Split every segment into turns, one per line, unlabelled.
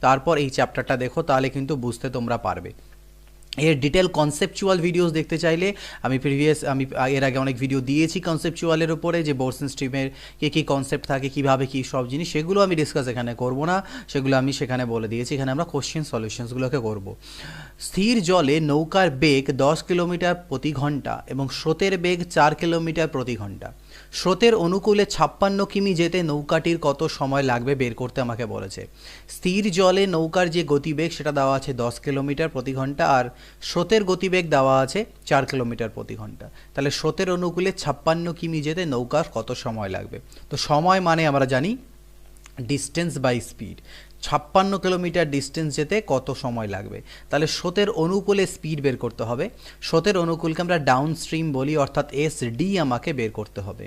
তারপর এই চ্যাপ্টারটা দেখো, তাহলে কিন্তু বুঝতে তোমরা পারবে। এর ডিটেল কনসেপচুয়াল ভিডিওস দেখতে চাইলে আমি এর আগে অনেক ভিডিও দিয়েছি কনসেপচুয়ালের উপরে, যে বোরসন স্ট্রিমের কী কনসেপ্ট থাকে, কীভাবে কী সব জিনিস, সেগুলো আমি ডিসকাস এখানে করব না, সেগুলো আমি সেখানে বলে দিয়েছি। এখানে আমরা কোশ্চেন সলিউশনসগুলোকে করব। স্থির জলে নৌকার বেগ 10 কিলোমিটার প্রতি ঘন্টা এবং স্রোতের বেগ 4 কিলোমিটার প্রতি ঘন্টা। স্রোতের অনুকূলে 56 কিমি যেতে নৌকাটির কত সময় লাগবে বের করতে আমাকে বলেছে। স্থির জলে নৌকার যে গতিবেগ সেটা দেওয়া আছে 10 কিলোমিটার প্রতি ঘন্টা, আর স্রোতের গতিবেগ দেওয়া আছে 4 কিলোমিটার প্রতি ঘন্টা। তাহলে স্রোতের অনুকূলে 56 কিমি যেতে নৌকার কত সময় লাগবে? তো সময় মানে আমরা জানি distance by speed. 56 kilometre distance যেতে কত সময় লাগবে? তাহলে স্রোতের অনুকূলে স্পিড বের করতে হবে। স্রোতের অনুকূলকে আমরা ডাউন স্ট্রিম বলি, অর্থাৎ SD আমাকে বের করতে হবে।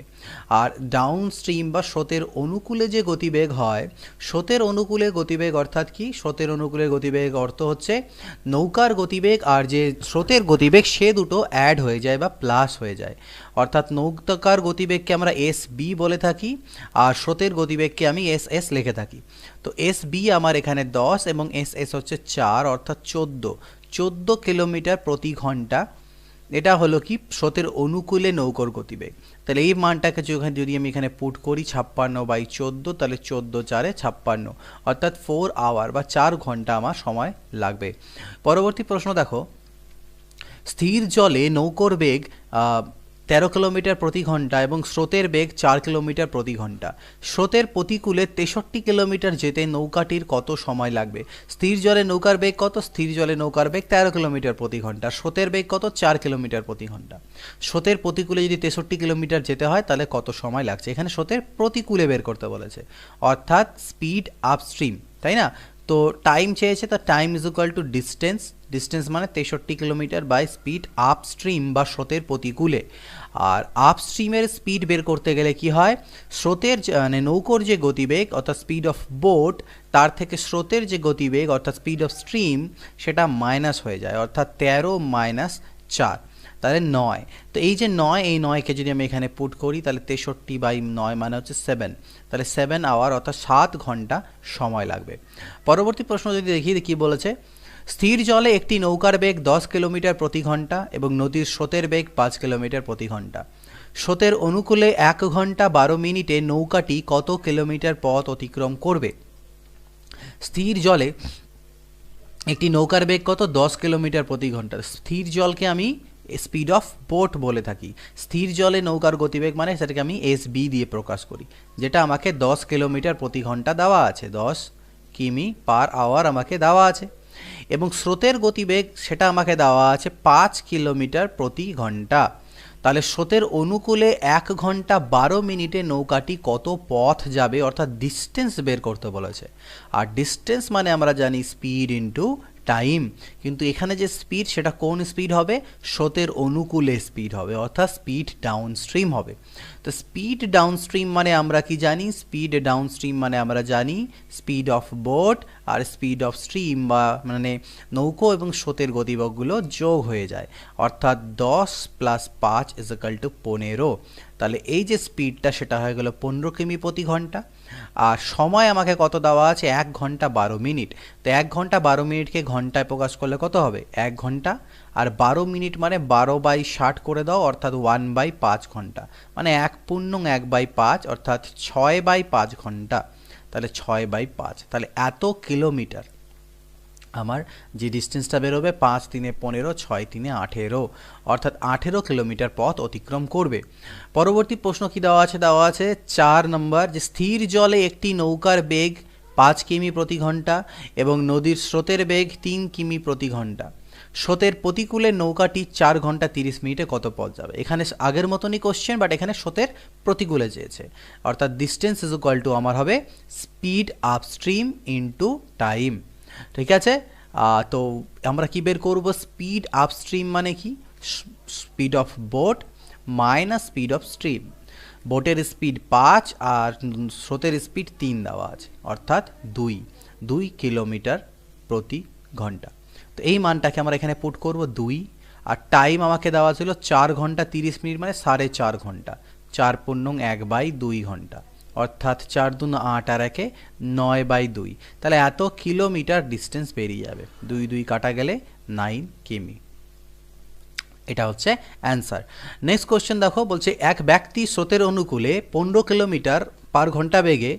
আর ডাউন স্ট্রিম বা স্রোতের অনুকূলে যে গতিবেগ হয়, স্রোতের অনুকূলে গতিবেগ অর্থাৎ কি? স্রোতের অনুকূলে গতিবেগ অর্থ হচ্ছে নৌকার গতিবেগ আর যে স্রোতের গতিবেগ সে দুটো অ্যাড হয়ে যায় বা প্লাস হয়ে যায়। অর্থাৎ নৌকার গতিবেগকে আমরা SB বলে থাকি, আর স্রোতের গতিবেগকে আমি SS লিখে থাকি। তো SB আমার এখানে 10 এবং SS হচ্ছে 4, অর্থাৎ 14 কিলোমিটার প্রতি ঘন্টা। এটা হলো কি স্রোতের অনুকূলে নৌকার গতিবেগ। তাহলে এই মানটাকে যদি আমি এখানে পুট করি 56/14, তাহলে 14 4 56, অর্থাৎ 4 আওয়ার বা 4 ঘন্টা আমার সময় লাগবে। পরবর্তী প্রশ্ন দেখো, স্থির জলে নৌকার বেগ 13 কিলোমিটার প্রতি ঘন্টা এবং স্রোতের বেগ 4 কিলোমিটার প্রতি ঘন্টা। স্রোতের প্রতিকূলে 63 কিলোমিটার যেতে নৌকাটির কত সময় লাগবে? স্থির জলে নৌকার বেগ কত? স্থির জলে নৌকার বেগ 13 কিলোমিটার প্রতি ঘন্টা। স্রোতের বেগ কত? 4 কিলোমিটার প্রতি ঘন্টা। স্রোতের প্রতিকূলে যদি 63 কিলোমিটার যেতে হয় তাহলে কত সময় লাগছে? এখানে স্রোতের প্রতিকূলে বের করতে বলেছে, অর্থাৎ স্পিড আপস্ট্রিম, তাই না? তো টাইম চেয়েছে, তো time is equal to distance মানে 63 কিলোমিটার বাই স্পিড আপস্ট্রিম বা স্রোতের প্রতিকূলে। আর আপস্ট্রিমের স্পিড বের করতে গেলে কি হয়? স্রোতের মানে নৌকোর যে গতিবেগ অর্থাৎ স্পিড অফ বোট, তার থেকে স্রোতের যে গতিবেগ অর্থাৎ স্পিড অফ স্ট্রিম সেটা মাইনাস হয়ে যায়, অর্থাৎ 13 - 4, তাহলে 9। তো এই যে 9, এই 9কে যদি আমি এখানে পুট করি তাহলে 63/9 মানে হচ্ছে 7, তাহলে 7 আওয়ার অর্থাৎ 7 ঘন্টা সময় লাগবে। পরবর্তী প্রশ্ন যদি দেখি কি বলেছে, স্থির জলে একটি নৌকার বেগ 10 কিলোমিটার প্রতি ঘন্টা এবং নদীর স্রোতের বেগ 5 কিলোমিটার প্রতি ঘন্টা। স্রোতের অনুকূলে 1 ঘন্টা 12 মিনিটে নৌকাটি কত কিলোমিটার পথ অতিক্রম করবে? স্থির জলে একটি নৌকার বেগ কত? 10 কিলোমিটার প্রতি ঘন্টা। স্থির জলকে আমি স্পিড অফ বোট বলে থাকি। স্থির জলে নৌকার গতিবেগ মানে সেটাকে আমি SB দিয়ে প্রকাশ করি, যেটা আমাকে 10 কিলোমিটার প্রতি ঘন্টা দেওয়া আছে, 10 কিমি পার আওয়ার আমাকে দেওয়া আছে। এবং স্রোতের গতিবেগ সেটা আমাকে দেওয়া আছে 5 কিলোমিটার প্রতি ঘন্টা। তাহলে স্রোতের অনুকূলে 1 ঘন্টা 12 মিনিটে নৌকাটি কত পথ যাবে, অর্থাৎ ডিস্টেন্স বের করতে বলেছে। আর ডিস্টেন্স মানে আমরা জানি স্পিড ইন্টু টাইম, কিন্তু এখানে যে স্পিড সেটা কোন স্পিড হবে? স্রোতের অনুকূলে স্পিড হবে, অর্থাৎ স্পিড ডাউন স্ট্রিম হবে। তো স্পিড ডাউন স্ট্রিম মানে আমরা কি জানি? স্পিড ডাউন স্ট্রিম মানে আমরা জানি স্পিড অফ বোট আর স্পিড অফ স্ট্রিম বা মানে নৌকো এবং স্রোতের গতিবেগগুলো যোগ হয়ে যায়, অর্থাৎ 10 + 5 = 15। তাহলে এই যে স্পিডটা সেটা হয়ে গেল 15 কিমি প্রতি ঘন্টা। আর সময় আমাকে কত দেওয়া আছে? 1 ঘন্টা 12 মিনিট। তো 1 ঘন্টা 12 মিনিটকে ঘন্টায় প্রকাশ করলে কত হবে? 1 ঘন্টা, আর 12 মিনিট মানে 12/60 করে দাও, অর্থাৎ 1/5 ঘন্টা, মানে 1/1/5 অর্থাৎ 6/5 ঘন্টা। তাহলে 6/5, তাহলে এত কিলোমিটার আমার যে ডিস্টেন্সটা বেরোবে 5 × 3 = 15, 6 × 3 = 18, অর্থাৎ 18 কিলোমিটার পথ অতিক্রম করবে। পরবর্তী প্রশ্ন কি দেওয়া আছে? দেওয়া আছে 4 নম্বর, যে স্থির জলে একটি নৌকার বেগ 5 কিমি প্রতি ঘন্টা এবং নদীর স্রোতের বেগ 3 কিমি প্রতি ঘন্টা। স্রোতের প্রতিকূলে নৌকাটি 4 ঘন্টা 30 মিনিটে কত পথ যাবে? এখানে আগের মতনই কোশ্চেন, বাট এখানে স্রোতের প্রতিকূলে চেয়েছে, অর্থাৎ ডিস্টেন্স ইজ ইকুয়াল টু আমার হবে স্পিড আপস্ট্রিম ইন্টু টাইম। ঠিক আছে, তো আমরা কি বের করব? স্পিড আপস্ট্রিম মানে কি? Speed of boat minus speed of stream. বোটের স্পিড 5 আর স্রোতের স্পিড 3 দেওয়া আছে, অর্থাৎ 2 কিলোমিটার প্রতি ঘন্টা। তো এই মানটাকে আমরা এখানে পুট করব 2, আর টাইম আমাকে দেওয়া ছিল 4 ঘন্টা 30 মিনিট মানে 4.5 ঘন্টা, 4 × 1/2 ঘন্টা, অর্থাৎ 4 2 8 আর 1 9/2, তাহলে এত কিলোমিটার ডিস্টেন্স বেরিয়ে যাবে। 2 2 কাটা গেলে 9 কিমি। এটা হচ্ছে অ্যান্সার। নেক্সট কোশ্চেন দেখো, বলছে এক ব্যক্তি স্রোতের অনুকূলে 15 কিলোমিটার পার ঘন্টা বেগে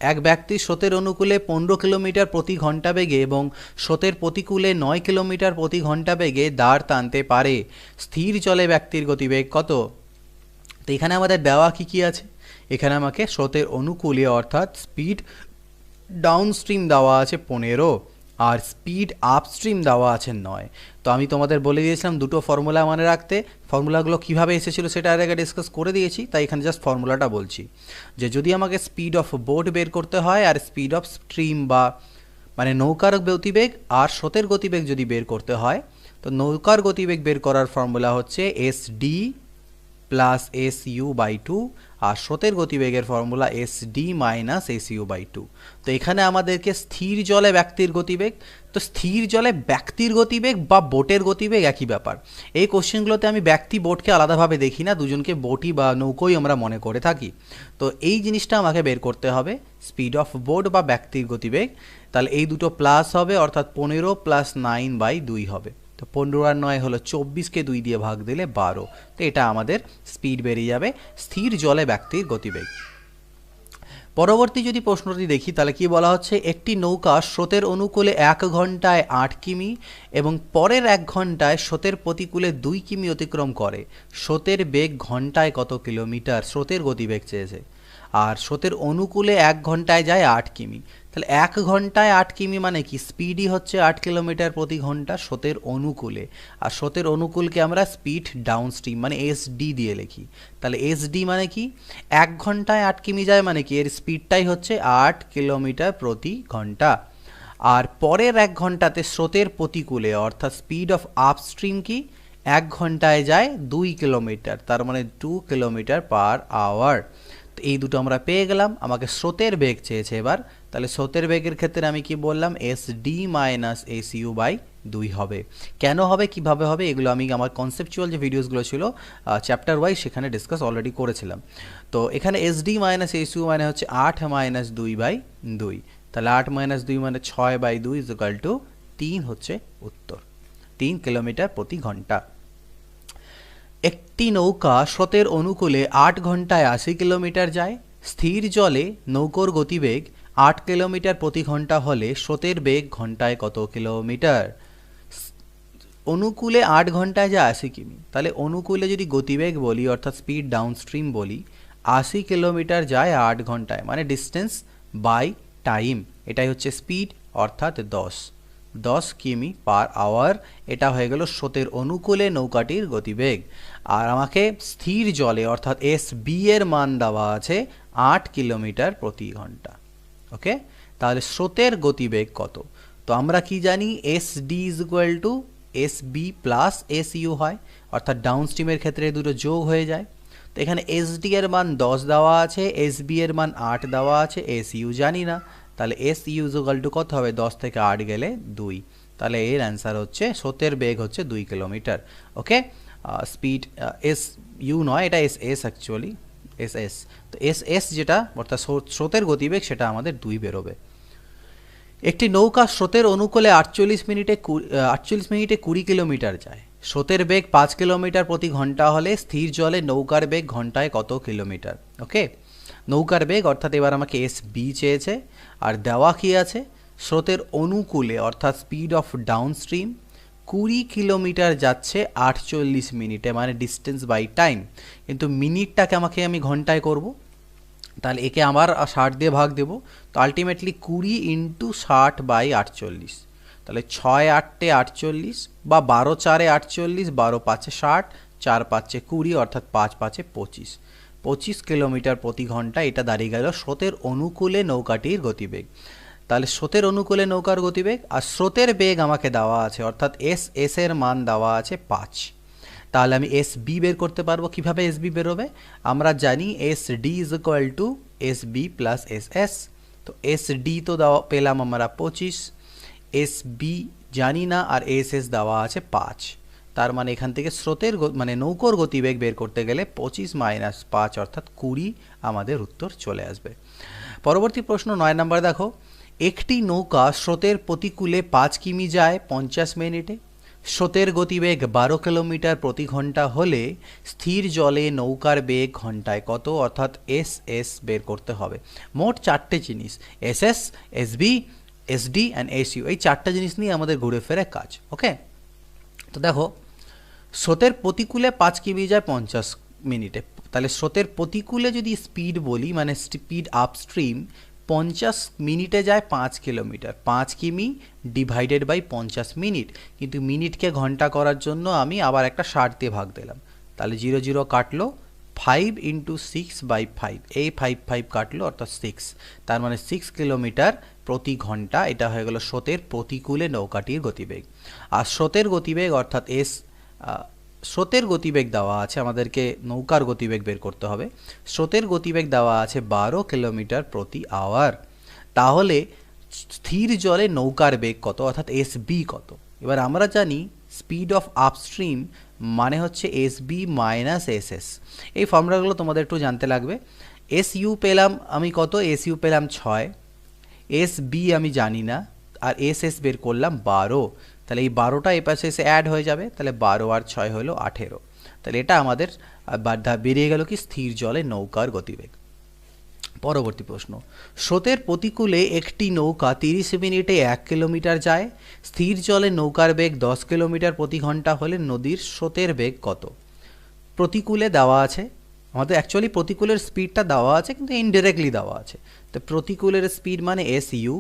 এক ব্যক্তি স্রোতের অনুকূলে 15 কিলোমিটার প্রতি ঘন্টা বেগে এবং স্রোতের প্রতিকূলে 9 কিলোমিটার প্রতি ঘন্টা বেগে দাঁড় টানতে পারে। স্থির জলে ব্যক্তির গতিবেগ কত? তো এখানে আমাদের দেওয়া কি আছে? এখানে আমাকে স্রোতের অনুকূলে অর্থাৎ স্পিড ডাউনস্ট্রিম দেওয়া আছে 15 আর স্পিড আপস্ট্রিম দেওয়া আছে 9। তো আমি তোমাদের বলে দিয়েছিলাম দুটো ফর্মুলা মনে রাখতে। ফর্মুলাগুলো কীভাবে এসেছিলো সেটা আর আগে ডিসকাস করে দিয়েছি, তাই এখানে জাস্ট ফর্মুলাটা বলছি যে যদি আমাকে স্পিড অফ বোট বের করতে হয় আর স্পিড অফ স্ট্রিম বা মানে নৌকার গতিবেগ আর স্রোতের গতিবেগ যদি বের করতে হয়, তো নৌকার গতিবেগ বের করার ফর্মুলা হচ্ছে SD প্লাস SU/2 আর স্রোতের গতিবেগের ফর্মুলা SD মাইনাস SU/2। তো এখানে আমাদেরকে স্থির জলে ব্যক্তির গতিবেগ, তো স্থির জলে ব্যক্তির গতিবেগ বা বোটের গতিবেগ একই ব্যাপার। এই কোশ্চেনগুলোতে আমি ব্যক্তি বোটকে আলাদাভাবে দেখি না, দুজনকে বোটই বা নৌকোই আমরা মনে করে থাকি। তো এই জিনিসটা আমাকে বের করতে হবে, স্পিড অফ বোট বা ব্যক্তির গতিবেগ। তাহলে এই দুটো প্লাস হবে, অর্থাৎ 15 প্লাস 9/2 হবে। তো 15 আর 9 হলো 24কে 2 দিয়ে ভাগ দিলে 12। তো এটা আমাদের স্পিড বেরিয়ে যাবে স্থির জলে ব্যক্তির গতিবেগ। পরবর্তী যদি প্রশ্নটি দেখি তাহলে কি বলা হচ্ছে, একটি নৌকা স্রোতের অনুকূলে 1 ঘন্টায় 8 কিমি এবং পরের 1 ঘন্টায় স্রোতের প্রতিকূলে 2 কিমি অতিক্রম করে। স্রোতের বেগ ঘন্টায় কত কিলোমিটার? স্রোতের গতিবেগ চেয়েছে। আর স্রোতের অনুকূলে 1 ঘন্টায় যায় 8 কিমি। তাহলে 1 ঘন্টায় 8 কিমি মানে কি? স্পিডই হচ্ছে 8 কিলোমিটার প্রতি ঘন্টা স্রোতের অনুকূলে। আর স্রোতের অনুকূলকে আমরা স্পিড ডাউনস্ট্রিম মানে SD দিয়ে লিখি। তাহলে SD মানে কি? 1 ঘন্টায় 8 কিমি যায় মানে কি? এর স্পিডটাই হচ্ছে 8 কিলোমিটার প্রতি ঘন্টা। আর পরের 1 ঘন্টাতে স্রোতের প্রতিকূলে অর্থাৎ স্পিড অফ আপস্ট্রিম কি? 1 ঘন্টায় যায় 2 কিলোমিটার, তার মানে 2 কিলোমিটার পার আওয়ার। তো এই দুটো আমরা পেয়ে গেলাম। আমাকে স্রোতের বেগ চেয়েছে এবার, তাহলে স্রোতের বেগের ক্ষেত্রে আমি কি বললাম? SD মাইনাস SU/2 হবে। কেন হবে, কিভাবে হবে, এগুলো আমি আমার কনসেপচুয়াল যে ভিডিওসগুলো ছিল চ্যাপ্টার ওয়াইজ সেখানে ডিসকাস অলরেডি করেছিলাম। তো এখানে SD মাইনাস SU মানে হচ্ছে 8 মাইনাস 2/2। তাহলে 8 মাইনাস 2 মানে 6/2 ইকুয়াল টু 3 হচ্ছে উত্তর, 3 কিলোমিটার প্রতি ঘন্টা। একটি নৌকা স্রোতের অনুকূলে 8 ঘন্টায় 80 কিলোমিটার যায়। স্থির জলে নৌকোর গতিবেগ 8 কিলোমিটার প্রতি ঘন্টা হলে স্রোতের বেগ ঘন্টায় কত কিলোমিটার? অনুকূলে 8 ঘন্টায় যায় 80 কিমি, তাহলে অনুকূলে যদি গতিবেগ বলি অর্থাৎ স্পিড ডাউনস্ট্রিম বলি, 80 কিলোমিটার যায় 8 ঘন্টায়, মানে ডিস্টেন্স বাই টাইম। এটাই হচ্ছে স্পিড অর্থাৎ 10 কিমি পার আওয়ার। এটা হয়ে গেল স্রোতের অনুকূলে নৌকাটির গতিবেগ। আর আমাকে স্থির জলে অর্থাৎ SB এর মান দেওয়া আছে 8 কিলোমিটার প্রতি ঘন্টা। ওকে, তাহলে স্রোতের গতিবেগ কত? তো আমরা কি জানি? SD is equal two SB plus SU হয়, অর্থাৎ ডাউনস্ট্রিমের ক্ষেত্রে দুটো যোগ হয়ে যায়। তো এখানে SD এর মান 10 দেওয়া আছে, SB এর মান 8 দেওয়া আছে, SU জানি না। তাহলে SU ইকুয়াল টু কত হবে? 10 থেকে 8 গেলে 2। তাহলে এর অ্যান্সার হচ্ছে স্রোতের বেগ হচ্ছে 2 কিলোমিটার। ওকে, স্পিড SU নয়, এটা SS অ্যাকচুয়ালি, SS। তো SS যেটা অর্থাৎ স্রোতের গতিবেগ সেটা আমাদের 2 বেরোবে। একটি নৌকা স্রোতের অনুকূলে 48 মিনিটে 20 কিলোমিটার যায়। স্রোতের বেগ 5 কিলোমিটার প্রতি ঘন্টা হলে স্থির জলে নৌকার বেগ ঘন্টায় কত কিলোমিটার? ওকে, নৌকার বেগ অর্থাৎ এবার আমাকে SB চেয়েছে। আর দেওয়া কি আছে? স্রোতের অনুকূলে অর্থাৎ স্পিড অফ ডাউনস্ট্রিম 20 কিলোমিটার যাচ্ছে 48 মিনিটে, মানে ডিস্টেন্স বাই টাইম। কিন্তু মিনিটটাকে আমি ঘন্টায় করব, তাহলে একে আবার 60 দিয়ে ভাগ দেব। তো আলটিমেটলি 20 ইন্টু 60/48। তাহলে 6 8 48 বা 12 4 48, 12 5 60, 4 5 20 অর্থাৎ 5 5 25। 25 কিলোমিটার প্রতি ঘন্টা এটা দাঁড়িয়ে গেল স্রোতের অনুকূলে নৌকাটির গতিবেগ। তাহলে স্রোতের অনুকূলে নৌকার গতিবেগ আর স্রোতের বেগ আমাকে দেওয়া আছে, অর্থাৎ SS এর মান দেওয়া আছে 5। তাহলে আমি SB বের করতে পারবো। কিভাবে SB বেরোবে? আমরা জানি SD is equal two SB plus SS। তো SD তো পেলাম আমরা 25, SB জানি না, আর SS দেওয়া আছে 5। তার মানে এখান থেকে স্রোতের মানে নৌকোর গতিবেগ বের করতে গেলে 25 মাইনাস 5 অর্থাৎ 20 আমাদের উত্তর চলে আসবে। পরবর্তী প্রশ্ন 9 নম্বর দেখো, একটি নৌকা স্রোতের প্রতিকূলে 5 কিমি যায় 50 মিনিটে, স্রোতের গতিবেগ 12 কিলোমিটার প্রতি ঘন্টা হলে স্থির জলে নৌকার বেগ ঘন্টায় কত, অর্থাৎ এস এস বের করতে হবে। মোট 4টে জিনিস, S S, SB, SD and SU, এই 4টে জিনিস নিয়ে আমাদের ঘুরে ফেরে কাজ। ওকে, তো দেখো স্রোতের প্রতিকূলে 5 কিমি যায় 50 মিনিটে, তাহলে স্রোতের প্রতিকূলে যদি স্পিড বলি মানে স্পিড আপস্ট্রিম 50 মিনিটে যায় 5 কিলোমিটার, 5 কিমি ডিভাইডেড বাই 50 মিনিট, কিন্তু মিনিটকে ঘন্টা করার জন্য আমি আবার একটা 60 দিয়ে ভাগ দিলাম, তাহলে 0 0 কাটলো, 5 ইন্টু 6/5, এই 5 5 কাটলো অর্থাৎ 6, তার মানে 6 কিলোমিটার প্রতি ঘন্টা। এটা হয়ে গেল স্রোতের প্রতিকূলে নৌকাটির গতিবেগ। আর স্রোতের গতিবেগ অর্থাৎ স্রোতের গতিবেগ দেওয়া আছে, আমাদেরকে নৌকার গতিবেগ বের করতে হবে। স্রোতের গতিবেগ দেওয়া আছে 12 কিলোমিটার প্রতি আওয়ার, তাহলে স্থির জলে নৌকার বেগ কত, অর্থাৎ এসবি কত। এবার আমরা জানি স্পিড অফ আপস্ট্রিম মানে হচ্ছে এসবি মাইনাস এসএস, এই ফর্মুলাগুলো তোমাদের একটু জানতে লাগবে। এসইউ পেলাম আমি কত, এসইউ পেলাম 6, এসবি আমি জানি না, আর এসএস বের করলাম 12, তাহলে এই 12টা এই পাশে এসে অ্যাড হয়ে যাবে, তাহলে 12 আর 6 হলো 18, তাহলে এটা আমাদের বেরিয়ে গেল কি স্থির জলে নৌকার গতিবেগ। পরবর্তী প্রশ্ন, স্রোতের প্রতিকূলে একটি নৌকা 30 মিনিটে 1 কিলোমিটার যায়, স্থির জলে নৌকার বেগ 10 কিলোমিটার প্রতি ঘন্টা হলে নদীর স্রোতের বেগ কত। প্রতিকূলে দেওয়া আছে, আমাদের অ্যাকচুয়ালি প্রতিকূলের স্পিডটা দেওয়া আছে কিন্তু ইনডিরেক্টলি দেওয়া আছে, তো প্রতিকূলের স্পিড মানে S U,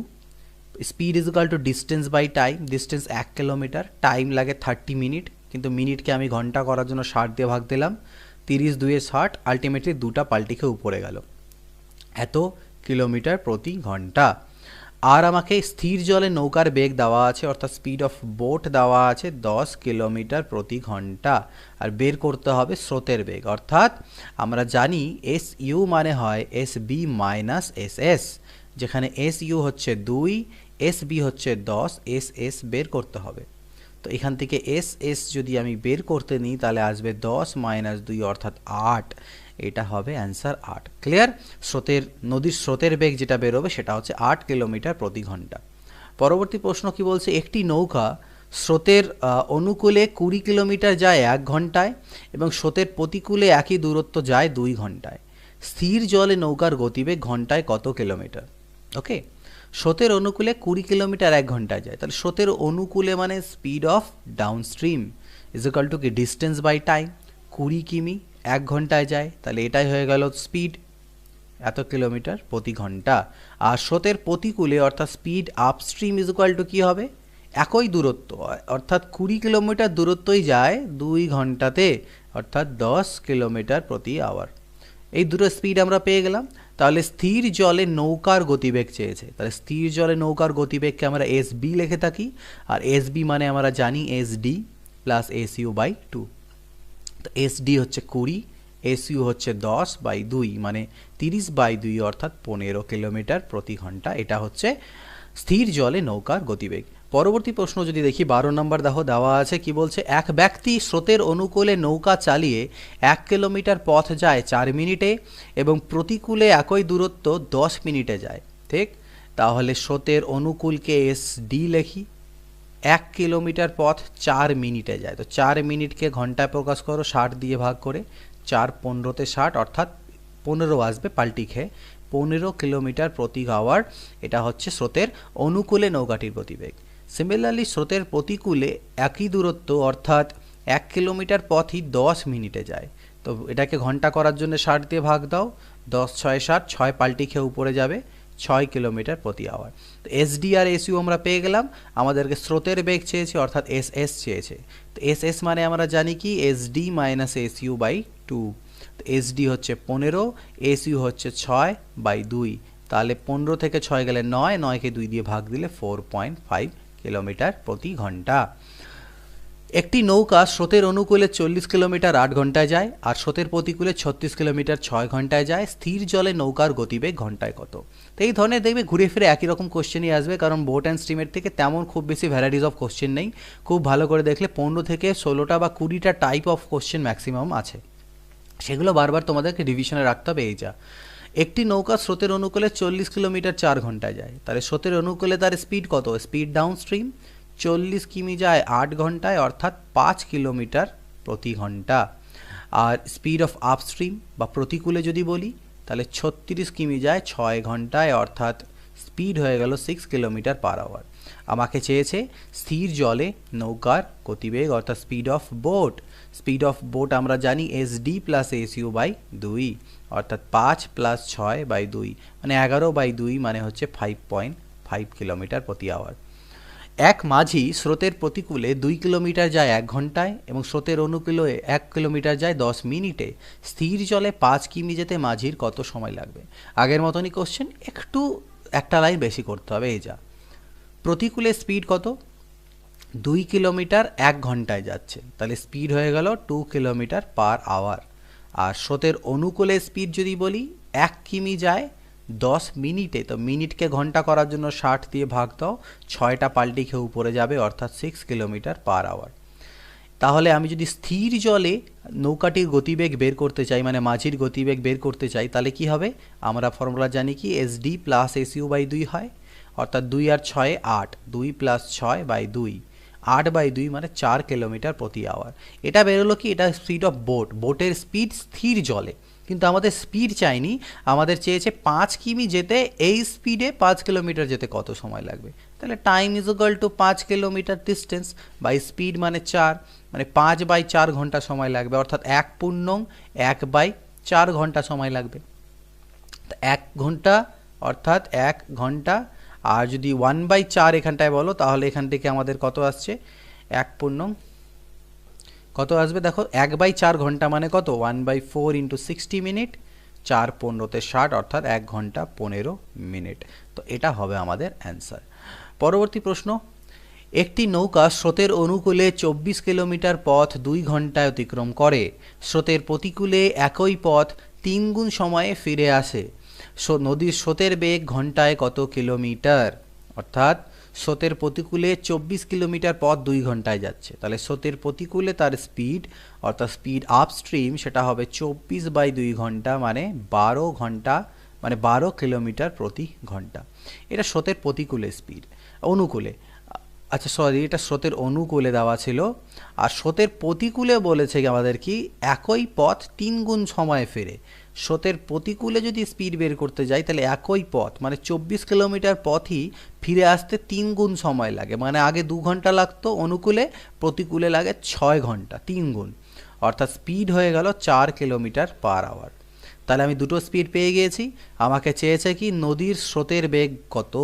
speed is equal to distance by time, distance 1 kilometre, time লাগে 30 মিনিট, কিন্তু মিনিটকে আমি ঘন্টা করার জন্য 60 দিয়ে ভাগ দিলাম, 30 2 60, আলটিমেটলি দুটা পাল্টি খেয়ে উপরে গেল, এত কিলোমিটার প্রতি ঘন্টা। আর আমাকে স্থির জলে নৌকার বেগ দেওয়া আছে অর্থাৎ স্পিড অফ বোট দেওয়া আছে 10 কিলোমিটার প্রতি ঘন্টা, আর বের করতে হবে স্রোতের বেগ, অর্থাৎ আমরা জানি এস ইউ মানে হয় S B minus S S, যেখানে এস ইউ হচ্ছে 2, এস বি হচ্ছে 10, এস এস বের করতে হবে। তো এখান থেকে এস এস যদি আমি বের করতে নিই তাহলে আসবে 10 মাইনাস 2 অর্থাৎ 8, এটা হবে অ্যান্সার 8। ক্লিয়ার, স্রোতের নদীর স্রোতের বেগ যেটা বেরোবে সেটা হচ্ছে 8 কিলোমিটার প্রতি ঘন্টা। পরবর্তী প্রশ্ন কি বলছে, একটি নৌকা স্রোতের অনুকূলে 20 কিলোমিটার যায় 1 ঘন্টায় এবং স্রোতের প্রতিকূলে একই দূরত্ব যায় 2 ঘন্টায়, স্থির জলে নৌকার গতিবেগ ঘন্টায় কত কিলোমিটার। ওকে, স্রোতের অনুকূলে 20 কিলোমিটার 1 ঘন্টায় যায়, তাহলে স্রোতের অনুকূলে মানে speed of downstream is equal two কি ডিস্টেন্স বাই টাইম, 20 কিমি 1 ঘন্টায় যায়, তাহলে এটাই হয়ে গেল স্পিড, এত কিলোমিটার প্রতি ঘন্টা। আর স্রোতের প্রতিকূলে অর্থাৎ speed upstream is equal to কী হবে, একই দূরত্ব অর্থাৎ 20 কিলোমিটার দূরত্বই যায় 2 ঘন্টাতে, অর্থাৎ 10 কিলোমিটার প্রতি আওয়ার। এই দুটো স্পিড আমরা পেয়ে গেলাম। তাহলে স্থির জলে নৌকার গতিবেগ চেয়েছে, তাহলে স্থির জলে নৌকার গতিবেগকে আমরা এস বি লিখে থাকি, আর এস বি মানে আমরা জানি S D plus S U by 2, তো এস ডি হচ্ছে 20, এস ইউ হচ্ছে 10/2 মানে 30/2 অর্থাৎ 15 কিলোমিটার প্রতি ঘন্টা, এটা হচ্ছে স্থির জলে নৌকার গতিবেগ। পরবর্তী প্রশ্ন যদি দেখি 12 নম্বর দেখো দেওয়া আছে কি বলছে, এক ব্যক্তি স্রোতের অনুকূলে নৌকা চালিয়ে 1 কিলোমিটার পথ যায় 4 মিনিটে এবং প্রতিকূলে একই দূরত্ব 10 মিনিটে যায়, ঠিক। তাহলে স্রোতের অনুকূলকে এস ডি লিখি, 1 কিলোমিটার পথ 4 মিনিটে যায়, তো 4 মিনিটকে ঘন্টায় প্রকাশ করো 60 দিয়ে ভাগ করে, 4 15তে 60 অর্থাৎ 15 আসবে পাল্টি খেয়ে, 15 কিলোমিটার প্রতি আওয়ার, এটা হচ্ছে স্রোতের অনুকূলে নৌকাটির গতিবেগ। সিমিলারলি স্রোতের প্রতিকূলে একই দূরত্ব অর্থাৎ 1 কিলোমিটার পথই 10 মিনিটে যায়, তো এটাকে ঘন্টা করার জন্য 60 দিয়ে ভাগ দাও, 10 6 60, 6 পাল্টি খেয়ে উপরে যাবে, 6 কিলোমিটার প্রতি আওয়ার। তো এসডি আর এসইউ আমরা পেয়ে গেলাম, আমাদেরকে স্রোতের বেগ চেয়েছে অর্থাৎ এস এস চেয়েছে, তো এস এস মানে আমরা জানি কি এসডি মাইনাস এসইউ বাই 2, তো এসডি হচ্ছে 15, এসইউ হচ্ছে 6/2, তাহলে 15 থেকে 6 গেলে 9, 9কে 2 দিয়ে ভাগ দিলে 4.5 কিলোমিটার প্রতি ঘন্টা। একটি নৌকা স্রোতের অনুকূলে 40 কিলোমিটার 8 ঘন্টায় যায় আর স্রোতের প্রতিকূলে 36 কিলোমিটার 6 ঘন্টায় যায়, স্থির জলে নৌকার গতিবেগ ঘন্টায় কত। তো এই ধরনের দেখবে ঘুরে ফিরে একই রকম কোশ্চেনই আসবে, কারণ বোট অ্যান্ড স্ট্রিমের থেকে তেমন খুব বেশি ভ্যারাইটিস অফ কোশ্চেন নেই, খুব ভালো করে দেখলে 15 থেকে 16টা বা 20টা টাইপ অফ কোশ্চেন ম্যাক্সিমাম আছে, সেগুলো বারবার তোমাদেরকে রিভিশনে রাখতে হবে। এই যা একটি নৌকা স্রোতের অনুকূলে 40 কিলোমিটার 4 ঘন্টায় যায়, তাহলে স্রোতের অনুকূলে তার স্পিড কত? স্পিড ডাউন স্ট্রিম 40 কিমি যায় 8 ঘন্টায় অর্থাৎ 5 কিলোমিটার প্রতি ঘন্টা। আর স্পিড অফ আপস্ট্রিম বা প্রতিকূলে যদি বলি তাহলে 36 কিমি যায় 6 ঘন্টায় অর্থাৎ স্পিড হয়ে গেল 6 কিলোমিটার পার আওয়ার। আমাকে চেয়েছে স্থির জলে নৌকার গতিবেগ অর্থাৎ speed of boat. Speed of boat আমরা জানি SD প্লাস SU বাই 2 অর্থাৎ 5 প্লাস 6 বাই 2 মানে 11 বাই 2 মানে হচ্ছে 5.5 কিলোমিটার প্রতি আওয়ার। এক মাঝি স্রোতের প্রতিকূলে 2 কিলোমিটার যায় 1 ঘন্টায় এবং স্রোতের অনুকূলে 1 কিলোমিটার যায় 10 মিনিটে। স্থির জলে 5 কিমি যেতে মাঝির কত সময় লাগবে? আগের মতনই কোশ্চেন, একটু একটা লাইন বেশি করতে হবে। এই যা প্রতিকূলে স্পিড কত? 2 কিলোমিটার 1 ঘন্টায় যাচ্ছে, তাহলে স্পিড হয়ে গেল 2 কিলোমিটার পার আওয়ার। আর স্রোতের অনুকূলে স্পিড যদি বলি 1 কিমি যায় 10 মিনিটে, তো মিনিটকে ঘন্টা করার জন্য 60 দিয়ে ভাগ দাও, 6টা পাল্টি খেয়ে উপরে যাবে অর্থাৎ 6 কিলোমিটার পার আওয়ার। তাহলে আমি যদি স্থির জলে নৌকাটির গতিবেগ বের করতে চাই মানে মাঝির গতিবেগ বের করতে চাই তাহলে কি হবে? আমরা ফর্মুলা জানি কি SD প্লাস SU বাই 2 হয় অর্থাৎ 2 আর 6 8, 2 প্লাস 6 বাই 2, 8 বাই 2 মানে 4 কিলোমিটার প্রতি আওয়ার। এটা বেরোলো কি? এটা স্পিড অফ বোট, বোটের স্পিড স্থির জলে। কিন্তু আমাদের স্পিড চাইনি, আমাদের চেয়েছে 5 কিমি যেতে এই স্পিডে 5 কিলোমিটার যেতে কত সময় লাগবে। তাহলে time is equal to 5 kilometre distance by speed মানে 4, মানে 5 বাই 4 ঘন্টা সময় লাগবে অর্থাৎ 1 পূর্ণং 1 বাই 4 ঘন্টা সময় লাগবে। 1 ঘন্টা অর্থাৎ 1 ঘন্টা, আর যদি 1/4 এখানটায় বলো তাহলে এখান থেকে আমাদের কত আসছে? 1 পূর্ণং কত আসবে দেখো, 1/4 ঘন্টা মানে কত? 1/4 ইন্টু 60 মিনিট, 4 15 তে 60 অর্থাৎ 1 ঘন্টা 15 মিনিট। তো এটা হবে আমাদের অ্যান্সার। পরবর্তী প্রশ্ন, একটি নৌকা স্রোতের অনুকূলে 24 কিলোমিটার পথ 2 ঘন্টায় অতিক্রম করে, স্রোতের প্রতিকূলে একই পথ 3 গুণ সময়ে ফিরে আসে। নদীর স্রোতের বেগ ঘন্টায় কত কিলোমিটার? অর্থাৎ স্রোতের প্রতিকূলে 24 কিলোমিটার পথ 2 ঘন্টায় যাচ্ছে, তাহলে স্রোতের প্রতিকূলে তার স্পিড অর্থাৎ স্পিড আপস্ট্রিম সেটা হবে 24/2 ঘন্টা মানে 12 ঘন্টা মানে 12 কিলোমিটার প্রতি ঘন্টা। এটা স্রোতের প্রতিকূলে স্পিড। অনুকূলে, আচ্ছা সরি, এটা স্রোতের অনুকূলে দেওয়া ছিল, আর স্রোতের প্রতিকূলে বলেছে আমাদের কি একই পথ 3 গুণ সময়ে ফেরে। স্রোতের প্রতিকূলে যদি স্পিড বের করতে যাই তাহলে একই পথ মানে 24 কিলোমিটার পথই ফিরে আসতে 3 গুণ সময় লাগে, মানে আগে 2 ঘন্টা লাগতো অনুকূলে, প্রতিকূলে লাগে 6 ঘন্টা, 3 গুণ অর্থাৎ স্পিড হয়ে গেল 4 কিলোমিটার পার আওয়ার। তাহলে আমি দুটো স্পিড পেয়ে গিয়েছি। আমাকে চেয়েছে কি নদীর স্রোতের বেগ কত,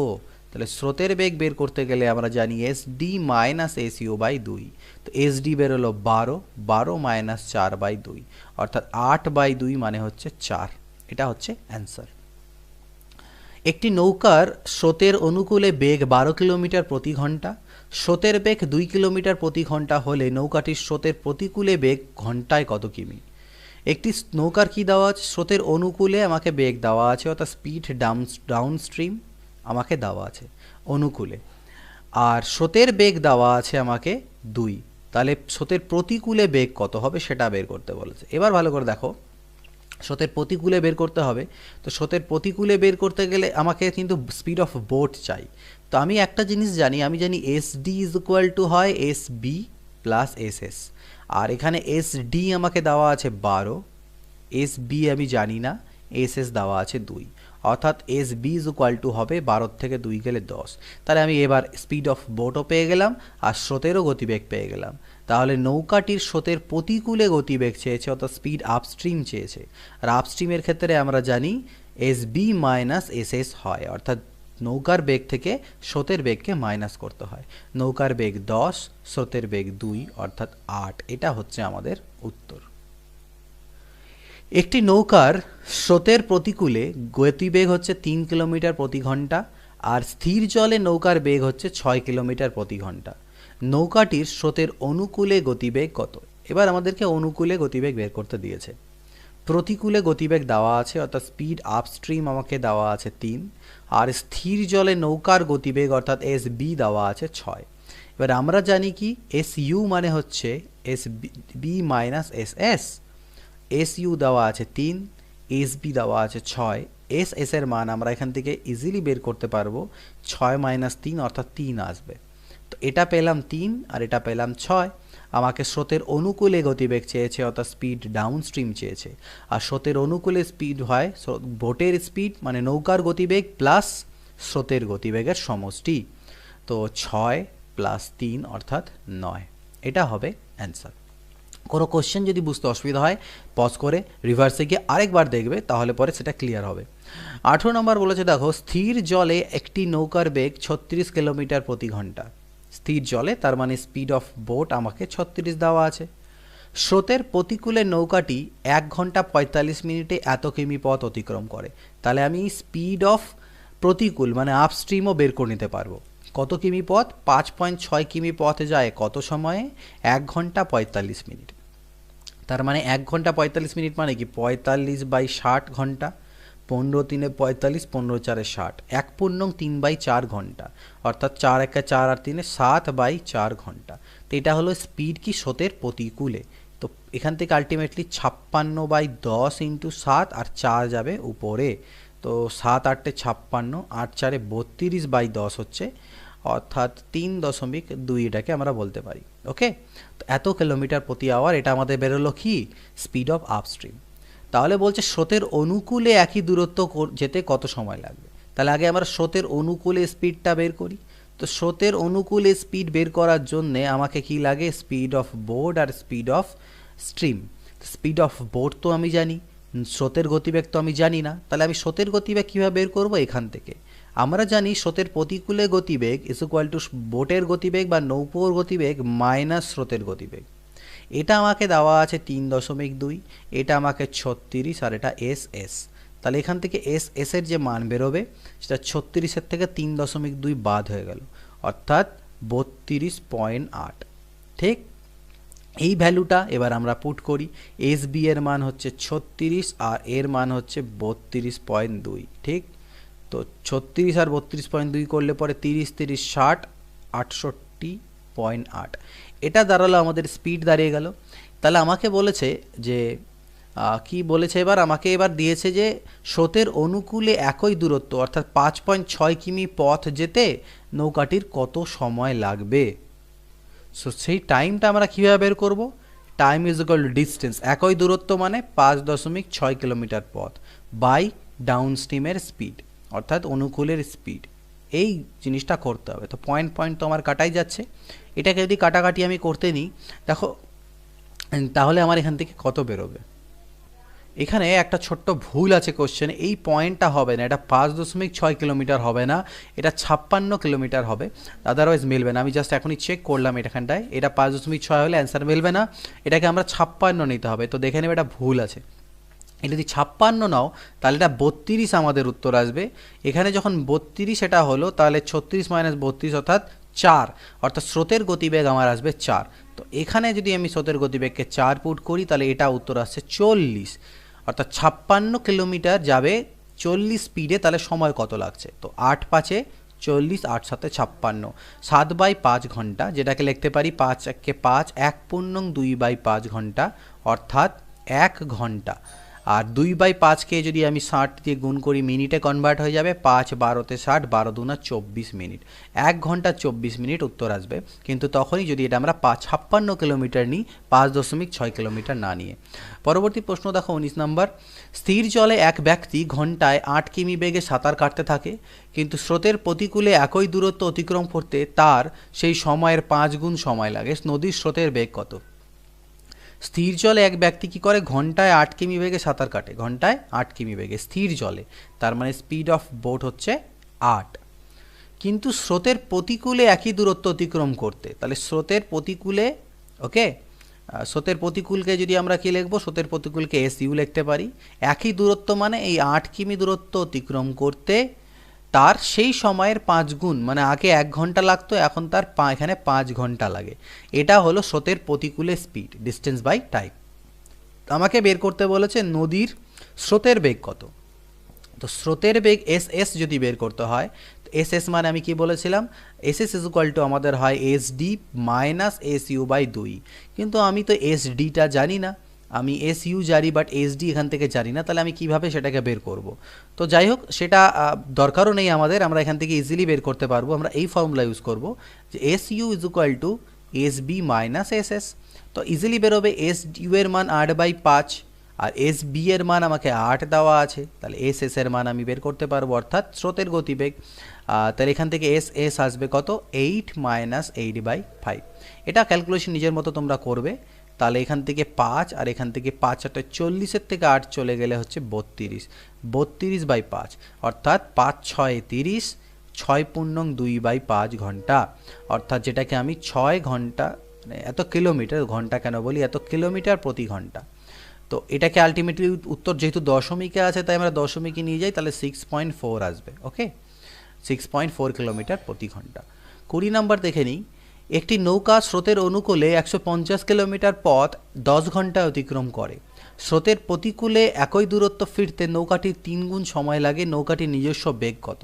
তাহলে স্রোতের বেগ বের করতে গেলে আমরা জানি SD মাইনাস SU বাই 2, তো SD বেরোলো 12, 12 মাইনাস 4/2 অর্থাৎ 8/2 মানে হচ্ছে 4। এটা হচ্ছে অ্যান্সার। একটি নৌকার স্রোতের অনুকূলে বেগ 12 কিলোমিটার প্রতি ঘন্টা, স্রোতের বেগ 2 কিলোমিটার প্রতি ঘন্টা হলে নৌকাটির স্রোতের প্রতিকূলে বেগ ঘন্টায় কত কিমি? একটি নৌকার কি দেওয়া আছে? স্রোতের অনুকূলে আমাকে বেগ দেওয়া আছে অর্থাৎ স্পিড ডাউন স্ট্রিম আমাকে দেওয়া আছে অনুকূলে, আর স্রোতের বেগ দেওয়া আছে আমাকে 2, তাহলে স্রোতের প্রতিকূলে বেগ কত হবে সেটা বের করতে বলেছে। এবার ভালো করে দেখো, স্রোতের প্রতিকূলে বের করতে হবে, তো স্রোতের প্রতিকূলে বের করতে গেলে আমাকে কিন্তু স্পিড অফ বোট চাই। তো আমি একটা জিনিস জানি, আমি জানি SD ইজ ইকুয়াল টু হয় SB প্লাস SS, আর এখানে SD আমাকে দেওয়া আছে 12, SB আমি জানি না, SS দেওয়া আছে 2, অর্থাৎ SB ইজ ইকুয়াল টু হবে 12 থেকে 2 গেলে 10। তাহলে আমি এবার স্পিড অফ বোটও পেয়ে গেলাম আর স্রোতেরও গতিবেগ পেয়ে গেলাম। তাহলে নৌকাটির স্রোতের প্রতিকূলে গতিবেগ চেয়েছে অর্থাৎ স্পিড আপস্ট্রিম চেয়েছে, আর আপস্ট্রিমের ক্ষেত্রে আমরা জানি SB মাইনাস SS হয়, অর্থাৎ নৌকার বেগ থেকে স্রোতের বেগকে মাইনাস করতে হয়। নৌকার বেগ 10, স্রোতের বেগ 2 অর্থাৎ 8। এটা হচ্ছে আমাদের উত্তর। একটি নৌকার স্রোতের প্রতিকূলে গতিবেগ হচ্ছে 3 কিলোমিটার প্রতি ঘন্টা, আর স্থির জলে নৌকার বেগ হচ্ছে 6 কিলোমিটার প্রতি ঘন্টা। নৌকাটির স্রোতের অনুকূলে গতিবেগ কত? এবার আমাদেরকে অনুকূলে গতিবেগ বের করতে দিয়েছে। প্রতিকূলে গতিবেগ দেওয়া আছে অর্থাৎ স্পিড আপস্ট্রিম আমাকে দেওয়া আছে 3, আর স্থির জলে নৌকার গতিবেগ অর্থাৎ SB দেওয়া আছে 6। এবার আমরা জানি কি SU মানে হচ্ছে SB মাইনাস SS, SU দেওয়া আছে 3, SB দেওয়া আছে 6, এস এস এর মান আমরা এখান থেকে ইজিলি বের করতে পারবো 6 মাইনাস 3 অর্থাৎ 3 আসবে। তো এটা পেলাম 3 আর এটা পেলাম 6। আমাকে স্রোতের অনুকূলে গতিবেগ চেয়েছে অর্থাৎ স্পিড ডাউন স্ট্রিম চেয়েছে, আর স্রোতের অনুকূলে স্পিড হয় বোটের স্পিড মানে নৌকার গতিবেগ প্লাস স্রোতের গতিবেগের সমষ্টি। তো 6 প্লাস 3 অর্থাৎ 9, এটা হবে অ্যান্সার। কোনো কোশ্চেন যদি বুঝতে অসুবিধা হয় পজ করে রিভার্সে গিয়ে আরেকবার দেখবে, তাহলে পরে সেটা ক্লিয়ার হবে। 18 নম্বর বলেছে দেখো, স্থির জলে একটি নৌকার বেগ 36 কিলোমিটার প্রতি ঘন্টা। স্থির জলে তার মানে স্পিড অফ বোট আমাকে 36 দেওয়া আছে। স্রোতের প্রতিকূলে নৌকাটি 1 ঘন্টা 45 মিনিটে এত কিমি পথ অতিক্রম করে। তাহলে আমি স্পিড অফ প্রতিকূল মানে আপস্ট্রিমও বের করে নিতে পারবো। কত কিমি পথ? 5.6 কিমি পথ যায় কত সময়ে? 1 ঘন্টা 45 মিনিট। তার মানে 1 ঘন্টা 45 মিনিট মানে কি 45/60 ঘন্টা, 15 3 45, 15 4 60, 1.3/4 ঘন্টা, অর্থাৎ 4 1 4 আর 3 7/4 ঘন্টা। তো এটা হলো স্পিড কি স্রোতের প্রতিকূলে। তো এখান থেকে আলটিমেটলি 56/10 ইন্টু 7 আর 4 যাবে উপরে। তো 7 8 56, 8 4 32/10 হচ্ছে, অর্থাৎ 3.2 এটাকে আমরা বলতে পারি। ওকে, তো এত কিলোমিটার প্রতি আওয়ার এটা আমাদের বেরোলো কি স্পিড অফ আপস্ট্রিম। তাহলে বলছে স্রোতের অনুকূলে একই দূরত্ব যেতে কত সময় লাগবে। তাহলে আগে আমরা স্রোতের অনুকূলে স্পিডটা বের করি। তো স্রোতের অনুকূলে স্পিড বের করার জন্যে আমাকে কি লাগে? স্পিড অফ বোট আর speed of stream. Speed of boat তো আমি জানি, স্রোতের গতিবেগ তো আমি জানি না। তাহলে আমি স্রোতের গতিবেগ কীভাবে বের করব? এখান থেকে আমরা জানি স্রোতের প্রতিকূলে গতিবেগ ইজ ইকুয়াল টু বোটের গতিবেগ বা নৌকোর গতিবেগ মাইনাস স্রোতের গতিবেগ। এটা আমাকে দেওয়া আছে 3.2, এটা আমাকে 36 আর এটা এস এস। তাহলে এখান থেকে এস এসের যে মান বেরোবে সেটা 36-এর থেকে 3.2 বাদ হয়ে গেল, অর্থাৎ 32.8। ঠিক এই ভ্যালুটা এবার আমরা পুট করি। এস বি এর মান হচ্ছে 36 আর এর মান হচ্ছে 32.2। ঠিক, তো 36 আর 32.2 করলে পরে 30 30 60, 68.8। এটা দাঁড়ালো আমাদের স্পিড দাঁড়িয়ে গেল। তাহলে আমাকে বলেছে যে কি বলেছে এবার আমাকে এবার দিয়েছে যে স্রোতের অনুকূলে একই দূরত্ব অর্থাৎ 5.6 কিমি পথ যেতে নৌকাটির কত সময় লাগবে। সো সেই টাইমটা আমরা কীভাবে বের করব? Time is equal to distance, একই দূরত্ব মানে 5.6 কিলোমিটার পথ বাই ডাউন স্ট্রিমের স্পিড অর্থাৎ অনুকূলের স্পিড। এই জিনিসটা করতে হবে। তো পয়েন্ট পয়েন্ট তো আমার কাটাই যাচ্ছে। এটাকে যদি কাটাকাটি আমি করতে নিই দেখো, তাহলে আমার এখান থেকে কত বেরোবে? এখানে একটা ছোট্ট ভুল আছে কোশ্চেনে, এই পয়েন্টটা হবে না, এটা 5.6 কিলোমিটার হবে না, এটা 56 কিলোমিটার হবে, আদারওয়াইজ মিলবে না। আমি জাস্ট এখনই চেক করলাম এখানটায়, এটা 5.6 হলে অ্যান্সার মিলবে না, এটাকে আমরা 56 নিতে হবে। তো দেখে নেবে এটা ভুল আছে। এটা যদি 56 নাও তাহলে এটা 32 আমাদের উত্তর আসবে। এখানে যখন 32 এটা হলো তাহলে 36 মাইনাস 32 অর্থাৎ 4, অর্থাৎ স্রোতের গতিবেগ আমার আসবে 4। তো এখানে যদি আমি স্রোতের গতিবেগকে 4 পুট করি তাহলে এটা উত্তর আসছে 40, অর্থাৎ 56 কিলোমিটার যাবে 40 স্পিডে। তাহলে সময় কত লাগছে? তো 8 5 40, 8 7 56, 7/5 ঘন্টা, যেটাকে লিখতে পারি 5 1 5, 1.2/5 ঘন্টা, অর্থাৎ 1 ঘন্টা। আর 2/5কে যদি আমি 60 দিয়ে গুণ করি মিনিটে কনভার্ট হয়ে যাবে, 5 12 60, 12 2 24 মিনিট, 1 ঘন্টা 24 মিনিট উত্তর আসবে। কিন্তু তখনই যদি এটা আমরা 56 কিলোমিটার নিই, 5.6 কিলোমিটার না নিয়ে। পরবর্তী প্রশ্ন দেখো 19 নম্বর, স্থির জলে এক ব্যক্তি ঘন্টায় 8 কিমি বেগে সাঁতার কাটতে থাকে, কিন্তু স্রোতের প্রতিকূলে একই দূরত্ব অতিক্রম করতে তার সেই সময়ের 5 গুণ সময় লাগে। নদীর স্রোতের বেগ কত? স্থির জলে এক ব্যক্তি কি করে? ঘন্টায় 8 কিমি বেগে সাঁতার কাটে, ঘন্টায় 8 কিমি বেগে স্থির জলে, তার মানে স্পিড অফ বোট হচ্ছে 8। কিন্তু স্রোতের প্রতিকূলে একই দূরত্ব অতিক্রম করতে, তাহলে স্রোতের প্রতিকূলে, ওকে, স্রোতের প্রতিকূলকে যদি আমরা কি লিখবো? স্রোতের প্রতিকূলকে এস ইউ লিখতে পারি। একই দূরত্ব মানে এই 8 কিমি দূরত্ব অতিক্রম করতে তার সেই সময়ের 5 গুণ, মানে আগে 1 ঘন্টা লাগতো, এখন তার এখানে 5 ঘন্টা লাগে। এটা হলো স্রোতের প্রতিকূলে স্পিড, ডিস্টেন্স বাই টাইম। আমাকে বের করতে বলেছে নদীর স্রোতের বেগ কত। তো স্রোতের বেগ এস এস যদি বের করতে হয়, এস এস মানে আমি কি বলেছিলাম? S S is equal to আমাদের হয় S D minus S U by 2, কিন্তু আমি তো এস ডিটা জানি না। আমি এস ইউ জানি বাট এস ডি এখান থেকে জানি না, তাহলে আমি কিভাবে সেটাকে বের করব? তো যাই হোক, সেটা দরকারও নেই আমাদের, আমরা এখান থেকে ইজিলি বের করতে পারবো। আমরা এই ফর্মুলা ইউজ করব যে S U is equal to S B minus S S. তো ইজিলি বেরোবে এস ইউ এর মান 8/5 আর এস বি এর মান আমাকে 8 দেওয়া আছে, তাহলে এস এস এর মান আমি বের করতে পারবো, অর্থাৎ স্রোতের গতিবেগ। তাহলে এখান থেকে এস এস আসবে কত? 8 মাইনাস 8/5। এটা ক্যালকুলেশন নিজের মতো তোমরা করবে। তাহলে এখান থেকে 5 আর এখান থেকে 5 8 40-এর থেকে 8 চলে গেলে হচ্ছে 32, 32/5, অর্থাৎ 5 6 30, 6 পূর্ণং 2/5 ঘন্টা, অর্থাৎ যেটাকে আমি 6 ঘন্টা, মানে এত কিলোমিটার, ঘন্টা কেন বলি, এত কিলোমিটার প্রতি ঘন্টা। তো এটাকে আলটিমেটলি উত্তর যেহেতু দশমিকে আছে তাই আমরা দশমিকে নিয়ে যাই, তাহলে 6.4 আসবে। ওকে, 6.4 কিলোমিটার প্রতি ঘন্টা। 20 নম্বর দেখে নিই। একটি নৌকা স্রোতের অনুকূলে 150 কিলোমিটার পথ 10 ঘন্টায় অতিক্রম করে। স্রোতের প্রতিকূলে একই দূরত্ব ফিরতে নৌকাটির 3 গুণ সময় লাগে। নৌকাটির নিজস্ব বেগ কত?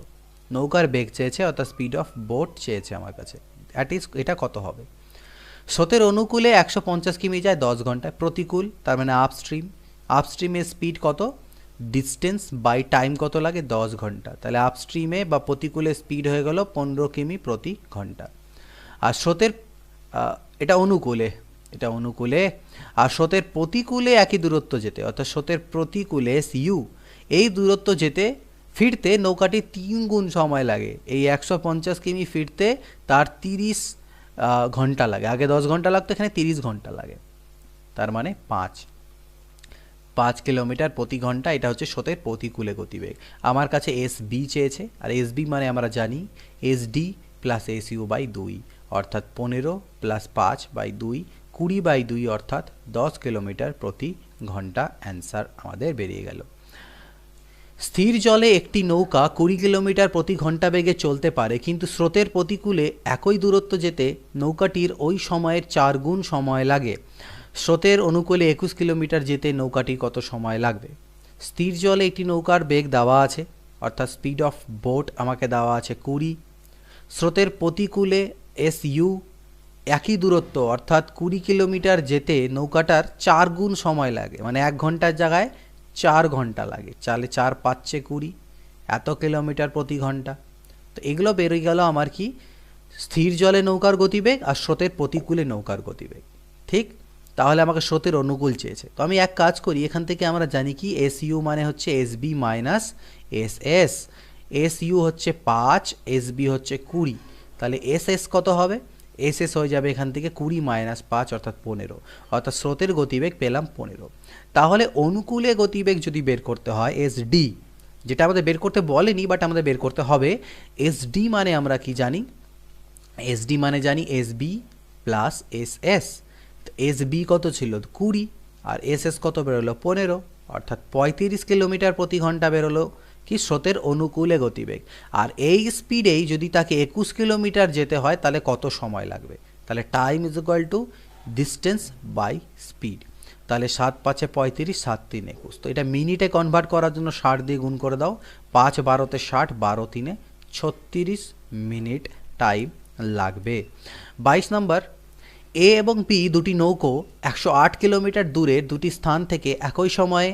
নৌকার বেগ চেয়েছে, অর্থাৎ স্পিড অফ বোট চেয়েছে আমার কাছে। এটা কত হবে? স্রোতের অনুকূলে 150 কিমি যায় 10 ঘন্টায়, প্রতিকূল তার মানে আপস্ট্রিম, আপস্ট্রিমের স্পিড কত? ডিস্টেন্স বাই টাইম কত লাগে? 10 ঘন্টা। তাহলে আপস্ট্রিমে বা প্রতিকূলে স্পিড হয়ে গেল 15 কিমি প্রতি ঘন্টা। আর স্রোতের এটা অনুকূলে, এটা অনুকূলে, আর স্রোতের প্রতিকূলে একই দূরত্ব যেতে, অর্থাৎ স্রোতের প্রতিকূলে ইউ, এই দূরত্ব যেতে ফিরতে নৌকাটি 3 গুণ সময় লাগে। এই 150 কিমি ফিরতে তার 30 ঘন্টা লাগে। আগে 10 ঘন্টা লাগতো, এখানে 30 ঘন্টা লাগে, তার মানে 5 কিলোমিটার প্রতি ঘন্টা। এটা হচ্ছে স্রোতের প্রতিকূলে গতিবেগ। আমার কাছে এস বি চেয়েছে, আর এস বি মানে আমরা জানি S D plus S U by 2, অর্থাৎ 15 প্লাস 5/2, 20/2, অর্থাৎ 10 কিলোমিটার প্রতি ঘন্টা। অ্যান্সার আমাদের বেরিয়ে গেল। স্থির জলে একটি নৌকা 20 কিলোমিটার প্রতি ঘন্টা বেগে চলতে পারে, কিন্তু স্রোতের প্রতিকূলে একই দূরত্ব যেতে নৌকাটির ওই সময়ের 4 গুণ সময় লাগে। স্রোতের অনুকূলে 21 কিলোমিটার যেতে নৌকাটি কত সময় লাগবে? স্থির জলে একটি নৌকার বেগ দেওয়া আছে, অর্থাৎ স্পিড অফ বোট আমাকে দেওয়া আছে 20। স্রোতের প্রতিকূলে এস ইউ, একই দূরত্ব অর্থাৎ 20 কিলোমিটার যেতে নৌকাটার 4 গুণ সময় লাগে, মানে 1 ঘন্টার জায়গায় 4 ঘন্টা লাগে। চালে 4 5 20, এত কিলোমিটার প্রতি ঘন্টা। তো এগুলো বেরিয়ে গেল আমার কি? স্থির জলে নৌকার গতিবেগ আর স্রোতের প্রতিকূলে নৌকার গতিবেগ। ঠিক, তাহলে আমাকে স্রোতের অনুকূল চেয়েছে। তো আমি এক কাজ করি, এখান থেকে আমরা জানি কি এস ইউ মানে হচ্ছে S B minus S S. S U হচ্ছে 5, এস বি হচ্ছে 20, তাহলে এস এস কত হবে? এস এস হয়ে যাবে এখান থেকে 20 মাইনাস 5, অর্থাৎ 15, অর্থাৎ স্রোতের গতিবেগ পেলাম 15। তাহলে অনুকূলে গতিবেগ যদি বের করতে হয় এস ডি, যেটা আমাদের বের করতে বলেনি বাট আমাদের বের করতে হবে, এস ডি মানে আমরা কি জানি? এস ডি মানে জানি S B plus S S. S B কত ছিল? 20, আর এস এস কত বেরোলো? 15, অর্থাৎ 35 কিলোমিটার প্রতি ঘন্টা বেরোলো কি স্রোতের অনুকূলে গতিবেগ। আর এই স্পিডেই যদি তাকে 21 কিলোমিটার যেতে হয় তাহলে কত সময় লাগবে? তাহলে time is equal to distance by speed. তাহলে 7 5 35, 7 3 21। তো এটা মিনিটে কনভার্ট করার জন্য 60 দিয়ে গুণ করে দাও। 5 12 60, 12 3 36 মিনিট টাইম লাগবে। 22 নম্বর, এ এবং বি দুটি নৌকো 108 কিলোমিটার দূরে দুটি স্থান থেকে একই সময়ে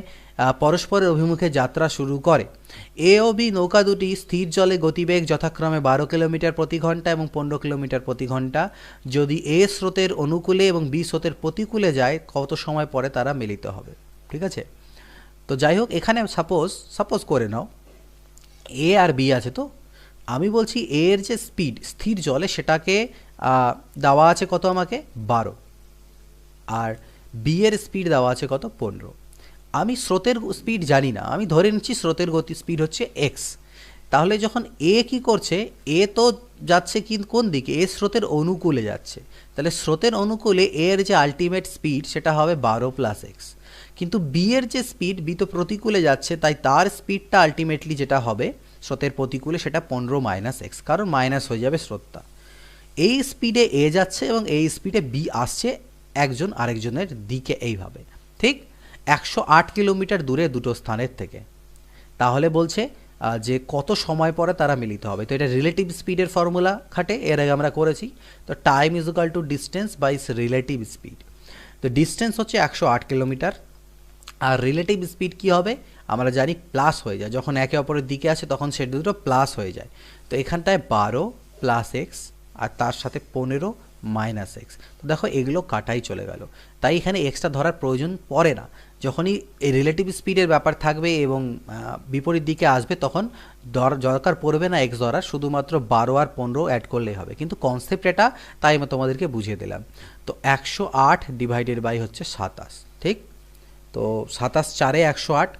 পরস্পরের অভিমুখে যাত্রা শুরু করে। এ ও বি নৌকা দুটি স্থির জলে গতিবেগ যথাক্রমে 12 কিলোমিটার প্রতি ঘন্টা এবং 15 কিলোমিটার প্রতি ঘন্টা। যদি এ স্রোতের অনুকূলে এবং বি স্রোতের প্রতিকূলে যায় কত সময় পরে তারা মিলিত হবে? ঠিক আছে, তো যাই হোক, এখানে সাপোজ করে নাও এ আর বি আছে। তো আমি বলছি এর যে স্পিড স্থির জলে সেটাকে দেওয়া আছে কত আমাকে? 12, আর বি এর স্পিড দেওয়া আছে কত? 15। আমি স্রোতের স্পিড জানি না, আমি ধরে নিচ্ছি স্রোতের গতি স্পিড হচ্ছে এক্স। তাহলে যখন এ কি করছে, এ তো যাচ্ছে কি কোন দিকে? এ স্রোতের অনুকূলে যাচ্ছে, তাহলে স্রোতের অনুকূলে এর যে আলটিমেট স্পিড সেটা হবে 12 প্লাস এক্স। কিন্তু বি এর যে স্পিড, বি তো প্রতিকূলে যাচ্ছে, তাই তার স্পিডটা আলটিমেটলি যেটা হবে স্রোতের প্রতিকূলে সেটা 15 মাইনাস এক্স, কারণ মাইনাস হয়ে যাবে স্রোতটা। এই স্পিডে এ যাচ্ছে এবং এই স্পিডে বি আসছে একজন আরেকজনের দিকে, এইভাবে। ঠিক 108 কিলোমিটার দূরে দুটো স্থানের থেকে। তাহলে বলছে যে কত সময় পরে তারা মিলিত হবে। তো এটা রিলেটিভ স্পিডের ফর্মুলা খাটে, এর আগে আমরা করেছি। তো time is equal to distance by relative speed. তো ডিস্টেন্স হচ্ছে 108 কিলোমিটার। আর রিলেটিভ স্পিড কী হবে আমরা জানি প্লাস হয়ে যায়, যখন একে অপরের দিকে আসে তখন সে দুটো প্লাস হয়ে যায়। তো এখানটায় 12 প্লাস এক্স আর তার সাথে 15 মাইনাস এক্স। তো দেখো এগুলো কাটাই চলে গেল, তাই এখানে এক্সটা ধরার প্রয়োজন পড়ে না। যখনই এই রিলেটিভ স্পিডের ব্যাপার থাকবে এবং বিপরীত দিকে আসবে তখন দরকার পড়বে না এক্স ধরার, শুধুমাত্র 12 আর 15 অ্যাড করলেই হবে। কিন্তু কনসেপ্ট এটা, তাই আমি তোমাদেরকে বুঝিয়ে দিলাম। তো 108 ডিভাইডেড বাই হচ্ছে 27, ঠিক? তো 27 4-এ 108,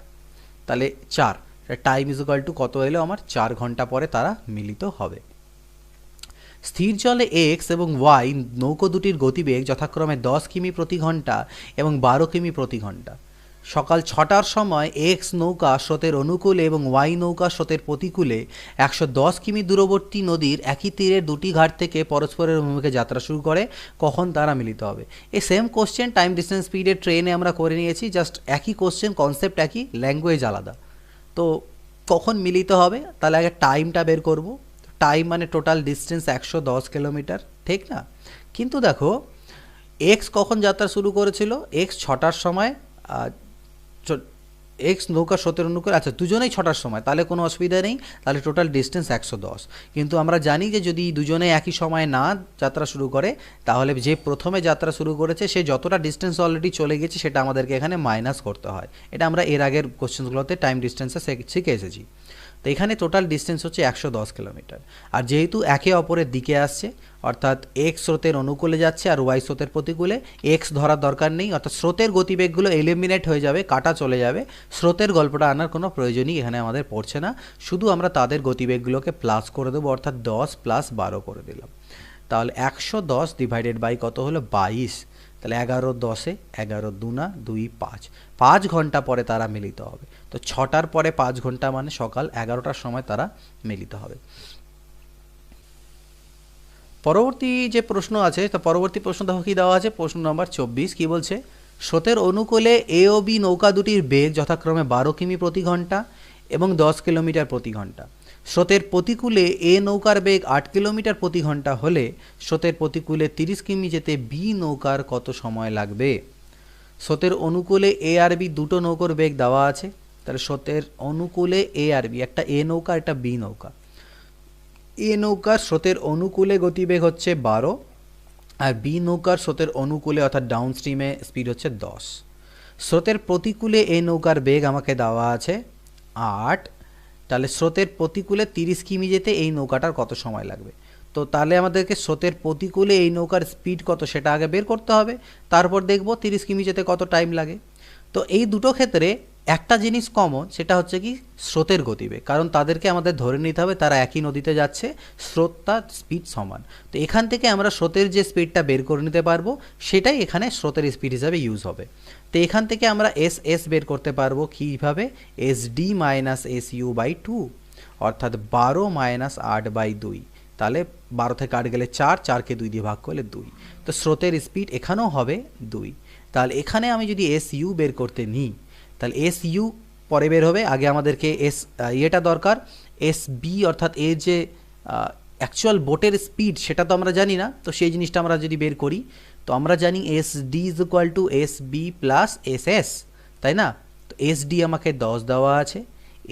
তাহলে 4 টাইম ইজ ইকুয়াল টু কত এলো আমার 4 ঘন্টা পরে তারা মিলিত হবে। স্থির জলে এক্স এবং ওয়াই নৌকো দুটির গতিবেগ যথাক্রমে 10 কিমি প্রতি ঘন্টা এবং 12 কিমি প্রতি ঘন্টা। সকাল 6টার সময় এক্স নৌকা স্রোতের অনুকূলে এবং ওয়াই নৌকা স্রোতের প্রতিকূলে 110 কিমি দূরবর্তী নদীর একই তীরের দুটি ঘাট থেকে পরস্পরের অভিমুখে যাত্রা শুরু করে, কখন তারা মিলিত হবে? এই সেম কোশ্চেন টাইম ডিস্টেন্স স্পিডের ট্রেনে আমরা করে নিয়েছি, জাস্ট একই কোশ্চেন, কনসেপ্ট একই, ল্যাঙ্গুয়েজ আলাদা। তো কখন মিলিত হবে, তাহলে আগে টাইমটা বের করব। টাইম মানে টোটাল ডিস্টেন্স 110 কিলোমিটার, ঠিক না? কিন্তু দেখো এক্স কখন যাত্রা শুরু করেছিল, এক্স 6টার সময়, এক্স নৌকা স্রোতের অনুকূলে, আচ্ছা দুজনেই 6টার সময়, তাহলে কোনো অসুবিধা নেই, তাহলে টোটাল ডিস্টেন্স 110। কিন্তু আমরা জানি যে যদি দুজনে একই সময় না যাত্রা শুরু করে তাহলে যে প্রথমে যাত্রা শুরু করেছে সে যতটা ডিস্টেন্স অলরেডি চলে গেছে সেটা আমাদেরকে এখানে মাইনাস করতে হয়। এটা আমরা এর আগের কোশ্চেনগুলোতে টাইম ডিস্টেন্সে শিখে এসেছি। তো এখানে টোটাল ডিস্টেন্স হচ্ছে 110 কিলোমিটার। আর যেহেতু একে অপরের দিকে আসছে, অর্থাৎ এক্স স্রোতের অনুকূলে যাচ্ছে আর ওয়াই স্রোতের প্রতিকূলে, এক্স ধরার দরকার নেই, অর্থাৎ স্রোতের গতিবেগগুলো এলিমিনেট হয়ে যাবে, কাটা চলে যাবে, স্রোতের গল্পটা আনার কোনো প্রয়োজনই এখানে আমাদের পড়ছে না। শুধু আমরা তাদের গতিবেগগুলোকে প্লাস করে দেবো, অর্থাৎ 10 + 12 করে দিলাম। তাহলে 110 ডিভাইডেড বাই কত হলো 22, তাহলে 11 10-এ 11 2 2 5, 5 ঘন্টা পরে তারা মিলিত হবে। তো 6টার পরে 5 ঘন্টা মানে সকাল 11টার সময় তারা মিলিত হবে। পরবর্তী যে প্রশ্ন আছে, তো পরবর্তী প্রশ্ন দেখো কি দেওয়া আছে, প্রশ্ন নম্বর 24 কি বলছে, স্রোতের অনুকূলে এ ও বি নৌকা দুটির বেগ যথাক্রমে 12 কিমি প্রতি ঘন্টা এবং 10 কিলোমিটার প্রতি ঘন্টা। স্রোতের প্রতিকূলে এ নৌকার বেগ 8 কিলোমিটার প্রতি ঘন্টা হলে স্রোতের প্রতিকূলে 30 কিমি যেতে বি নৌকার কত সময় লাগবে? স্রোতের অনুকূলে এ আর বি দুটো নৌকার বেগ দেওয়া আছে, তাহলে স্রোতের অনুকূলে এ আর বি, একটা এ নৌকা একটা বি নৌকা। এ নৌকার স্রোতের অনুকূলে গতিবেগ হচ্ছে 12 আর বি নৌকার স্রোতের অনুকূলে অর্থাৎ ডাউন স্ট্রিমে স্পিড হচ্ছে 10। স্রোতের প্রতিকূলে এ নৌকার বেগ আমাকে দেওয়া আছে 8, তাহলে স্রোতের প্রতিকূলে 30 কিমি যেতে এই নৌকাটার কত সময় লাগবে? তো তাহলে আমাদেরকে স্রোতের প্রতিকূলে এই নৌকার স্পিড কত সেটা আগে বের করতে হবে, তারপর দেখব 30 কিমি যেতে কত টাইম লাগে। তো এই দুটো ক্ষেত্রে একটা জিনিস কমন, সেটা হচ্ছে কি স্রোতের গতিবেগ, কারণ তাদেরকে আমাদের ধরে নিতে হবে তারা একই নদীতে যাচ্ছে, স্রোতটা স্পিড সমান। তো এখান থেকে আমরা স্রোতের যে স্পিডটা বের করে নিতে পারবো সেটাই এখানে স্রোতের স্পিড হিসাবে ইউজ হবে। তো এখান থেকে আমরা এস এস বের করতে পারবো কীভাবে, S D minus S U by 2, অর্থাৎ 12 মাইনাস 8/2, তাহলে 12 থেকে 8 গেলে 4, 4কে 2 দিয়ে ভাগ করলে 2। তো স্রোতের স্পিড এখানেও হবে 2। তাহলে এখানে আমি যদি এস ইউ বের করতে নিই তাহলে এস ইউ পরে বের হবে, আগে আমাদেরকে ইয়েটা দরকার, এস বি, অর্থাৎ এর যে অ্যাকচুয়াল বোটের স্পিড সেটা তো আমরা জানি না, তো সেই জিনিসটা আমরা যদি বের করি তো আমরা জানি S D is equal to S B plus S S, তাই না? তো এস ডি আমাকে 10 দেওয়া আছে,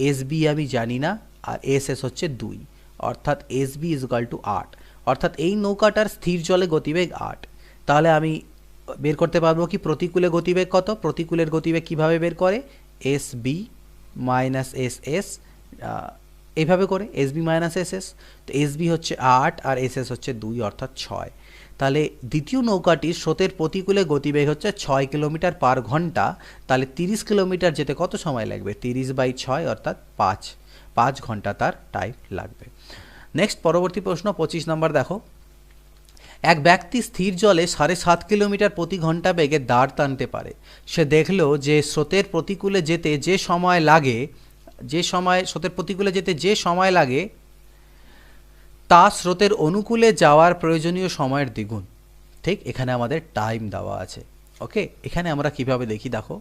এস বি আমি জানি না, আর এস এস হচ্ছে 2, অর্থাৎ S B is equal to 8, অর্থাৎ এই নৌকাটার স্থির জলে গতিবেগ 8। তাহলে আমি বের করতে পারবো কি প্রতিকূলে গতিবেগ কত? প্রতিকূলের গতিবেগ কিভাবে বের করে, S B minus S S, এইভাবে করে S B minus S S. তো এস বি হচ্ছে 8 আর এস এস হচ্ছে 2, অর্থাৎ 6। তাহলে দ্বিতীয় নৌকাটির স্রোতের প্রতিকূলে গতিবেগ হচ্ছে 6 কিলোমিটার পার ঘন্টা, তাহলে 30 কিলোমিটার যেতে কত সময় লাগবে? 30/6 অর্থাৎ 5 ঘন্টা তার টাইম লাগবে। নেক্সট পরবর্তী প্রশ্ন 25 নম্বর দেখো, এক ব্যক্তি স্থির জলে 7.5 কিলোমিটার প্রতি ঘন্টা বেগে দাঁড় টানতে পারে। সে দেখল যে স্রোতের প্রতিকূলে যেতে যে সময় লাগে, স্রোতের প্রতিকূলে যেতে যে সময় লাগে তা স্রোতের অনুকূলে যাওয়ার প্রয়োজনীয় সময়ের দ্বিগুণ। ঠিক, এখানে আমাদের টাইম দেওয়া আছে। ওকে, এখানে আমরা কিভাবে দেখি, দেখো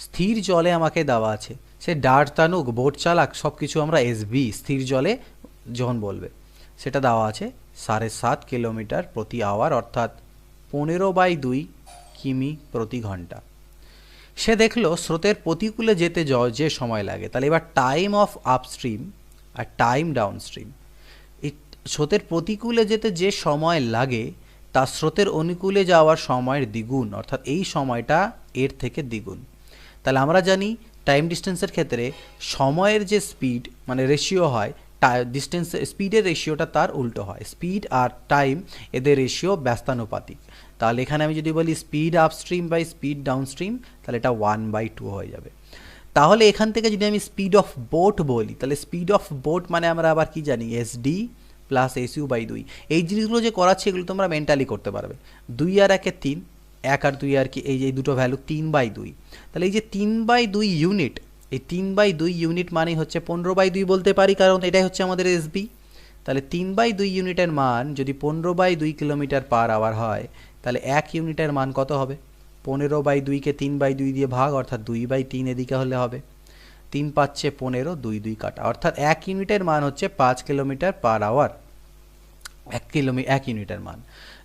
স্থির জলে আমাকে দেওয়া আছে, সে দাঁড় টানুক বোট চালাক সব কিছু আমরা এসবি স্থির জলে যখন বলবে সেটা দেওয়া আছে 7.5 কিলোমিটার প্রতি আওয়ার, অর্থাৎ 15/2 কিমি প্রতি ঘন্টা। সে দেখলো স্রোতের প্রতিকূলে যেতে যে সময় লাগে, তাহলে এবার টাইম অফ আপস্ট্রিম আর টাইম ডাউনস্ট্রিম, এই স্রোতের প্রতিকূলে যেতে যে সময় লাগে তা স্রোতের অনুকূলে যাওয়ার সময়ের দ্বিগুণ, অর্থাৎ এই সময়টা এর থেকে দ্বিগুণ। তাহলে আমরা জানি টাইম ডিস্টেন্সের ক্ষেত্রে সময়ের যে স্পিড মানে রেশিও হয়, ডিস্টেন্স স্পিডের রেশিওটা তার উল্টো হয়। স্পিড আর টাইম এদের রেশিও ব্যস্তানুপাতিক। তাহলে এখানে আমি যদি বলি speed upstream by speed downstream, তাহলে এটা 1/2 হয়ে যাবে। তাহলে এখান থেকে যদি আমি স্পিড অফ বোট বলি, তাহলে স্পিড অফ বোট মানে আমরা আবার কি জানি, এসডি প্লাস এসইউ বাই 2। এই জিনিসগুলো যে করাচ্ছি এগুলো তোমরা মেন্টালি করতে পারবে। 2 আর 1 3, 1 আর 2 আর কি, এই দুটো ভ্যালু 3/2। তাহলে এই যে 3/2 ইউনিট, এই 3/2 ইউনিট মানে হচ্ছে 15/2 বলতে পারি, কারণ এটাই হচ্ছে আমাদের এসবি। তাহলে 3/2 ইউনিটের মান যদি 15/2 কিলোমিটার পার আওয়ার হয়, তাহলে 1 ইউনিটের মান কত হবে? 15/2কে 3/2 দিয়ে ভাগ, অর্থাৎ 2/3 এদিকে হলে হবে। 3 পাচ্ছে 15, 2 2 কাটা, অর্থাৎ 1 ইউনিটের মান হচ্ছে 5 কিলোমিটার পার আওয়ার। 1 ইউনিটের মান।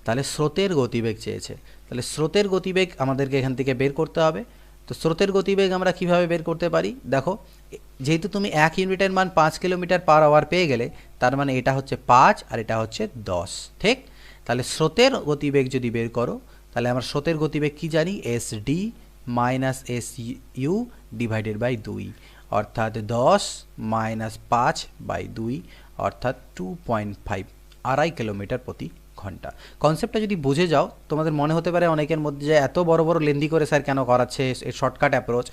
তাহলে স্রোতের গতিবেগ চেয়েছে, তাহলে স্রোতের গতিবেগ আমাদেরকে এখান থেকে বের করতে হবে। তো স্রোতের গতিবেগ আমরা কিভাবে বের করতে পারি? দেখো, যেহেতু তুমি 1 ইউনিটের মান 5 কিলোমিটার পার আওয়ার পেয়ে গেলে, তার মানে এটা হচ্ছে 5 আর এটা হচ্ছে 10, ঠিক? তাহলে স্রোতের গতিবেগ যদি বের করো, তাহলে আমরা স্রোতের গতিবেগ কি জানি? SD minus SU divided by 2, অর্থাৎ 10 মাইনাস 5/2, অর্থাৎ 2.5, 2.5 কিলোমিটার প্রতি ঘন্টা। কনসেপ্টটা যদি বুঝে যাও, তোমাদের মনে হতে পারে অনেকের মধ্যে যে এত বড় বড় লেন্দি করে স্যার কেন করাচ্ছে, শর্টকাট অ্যাপ্রোচ,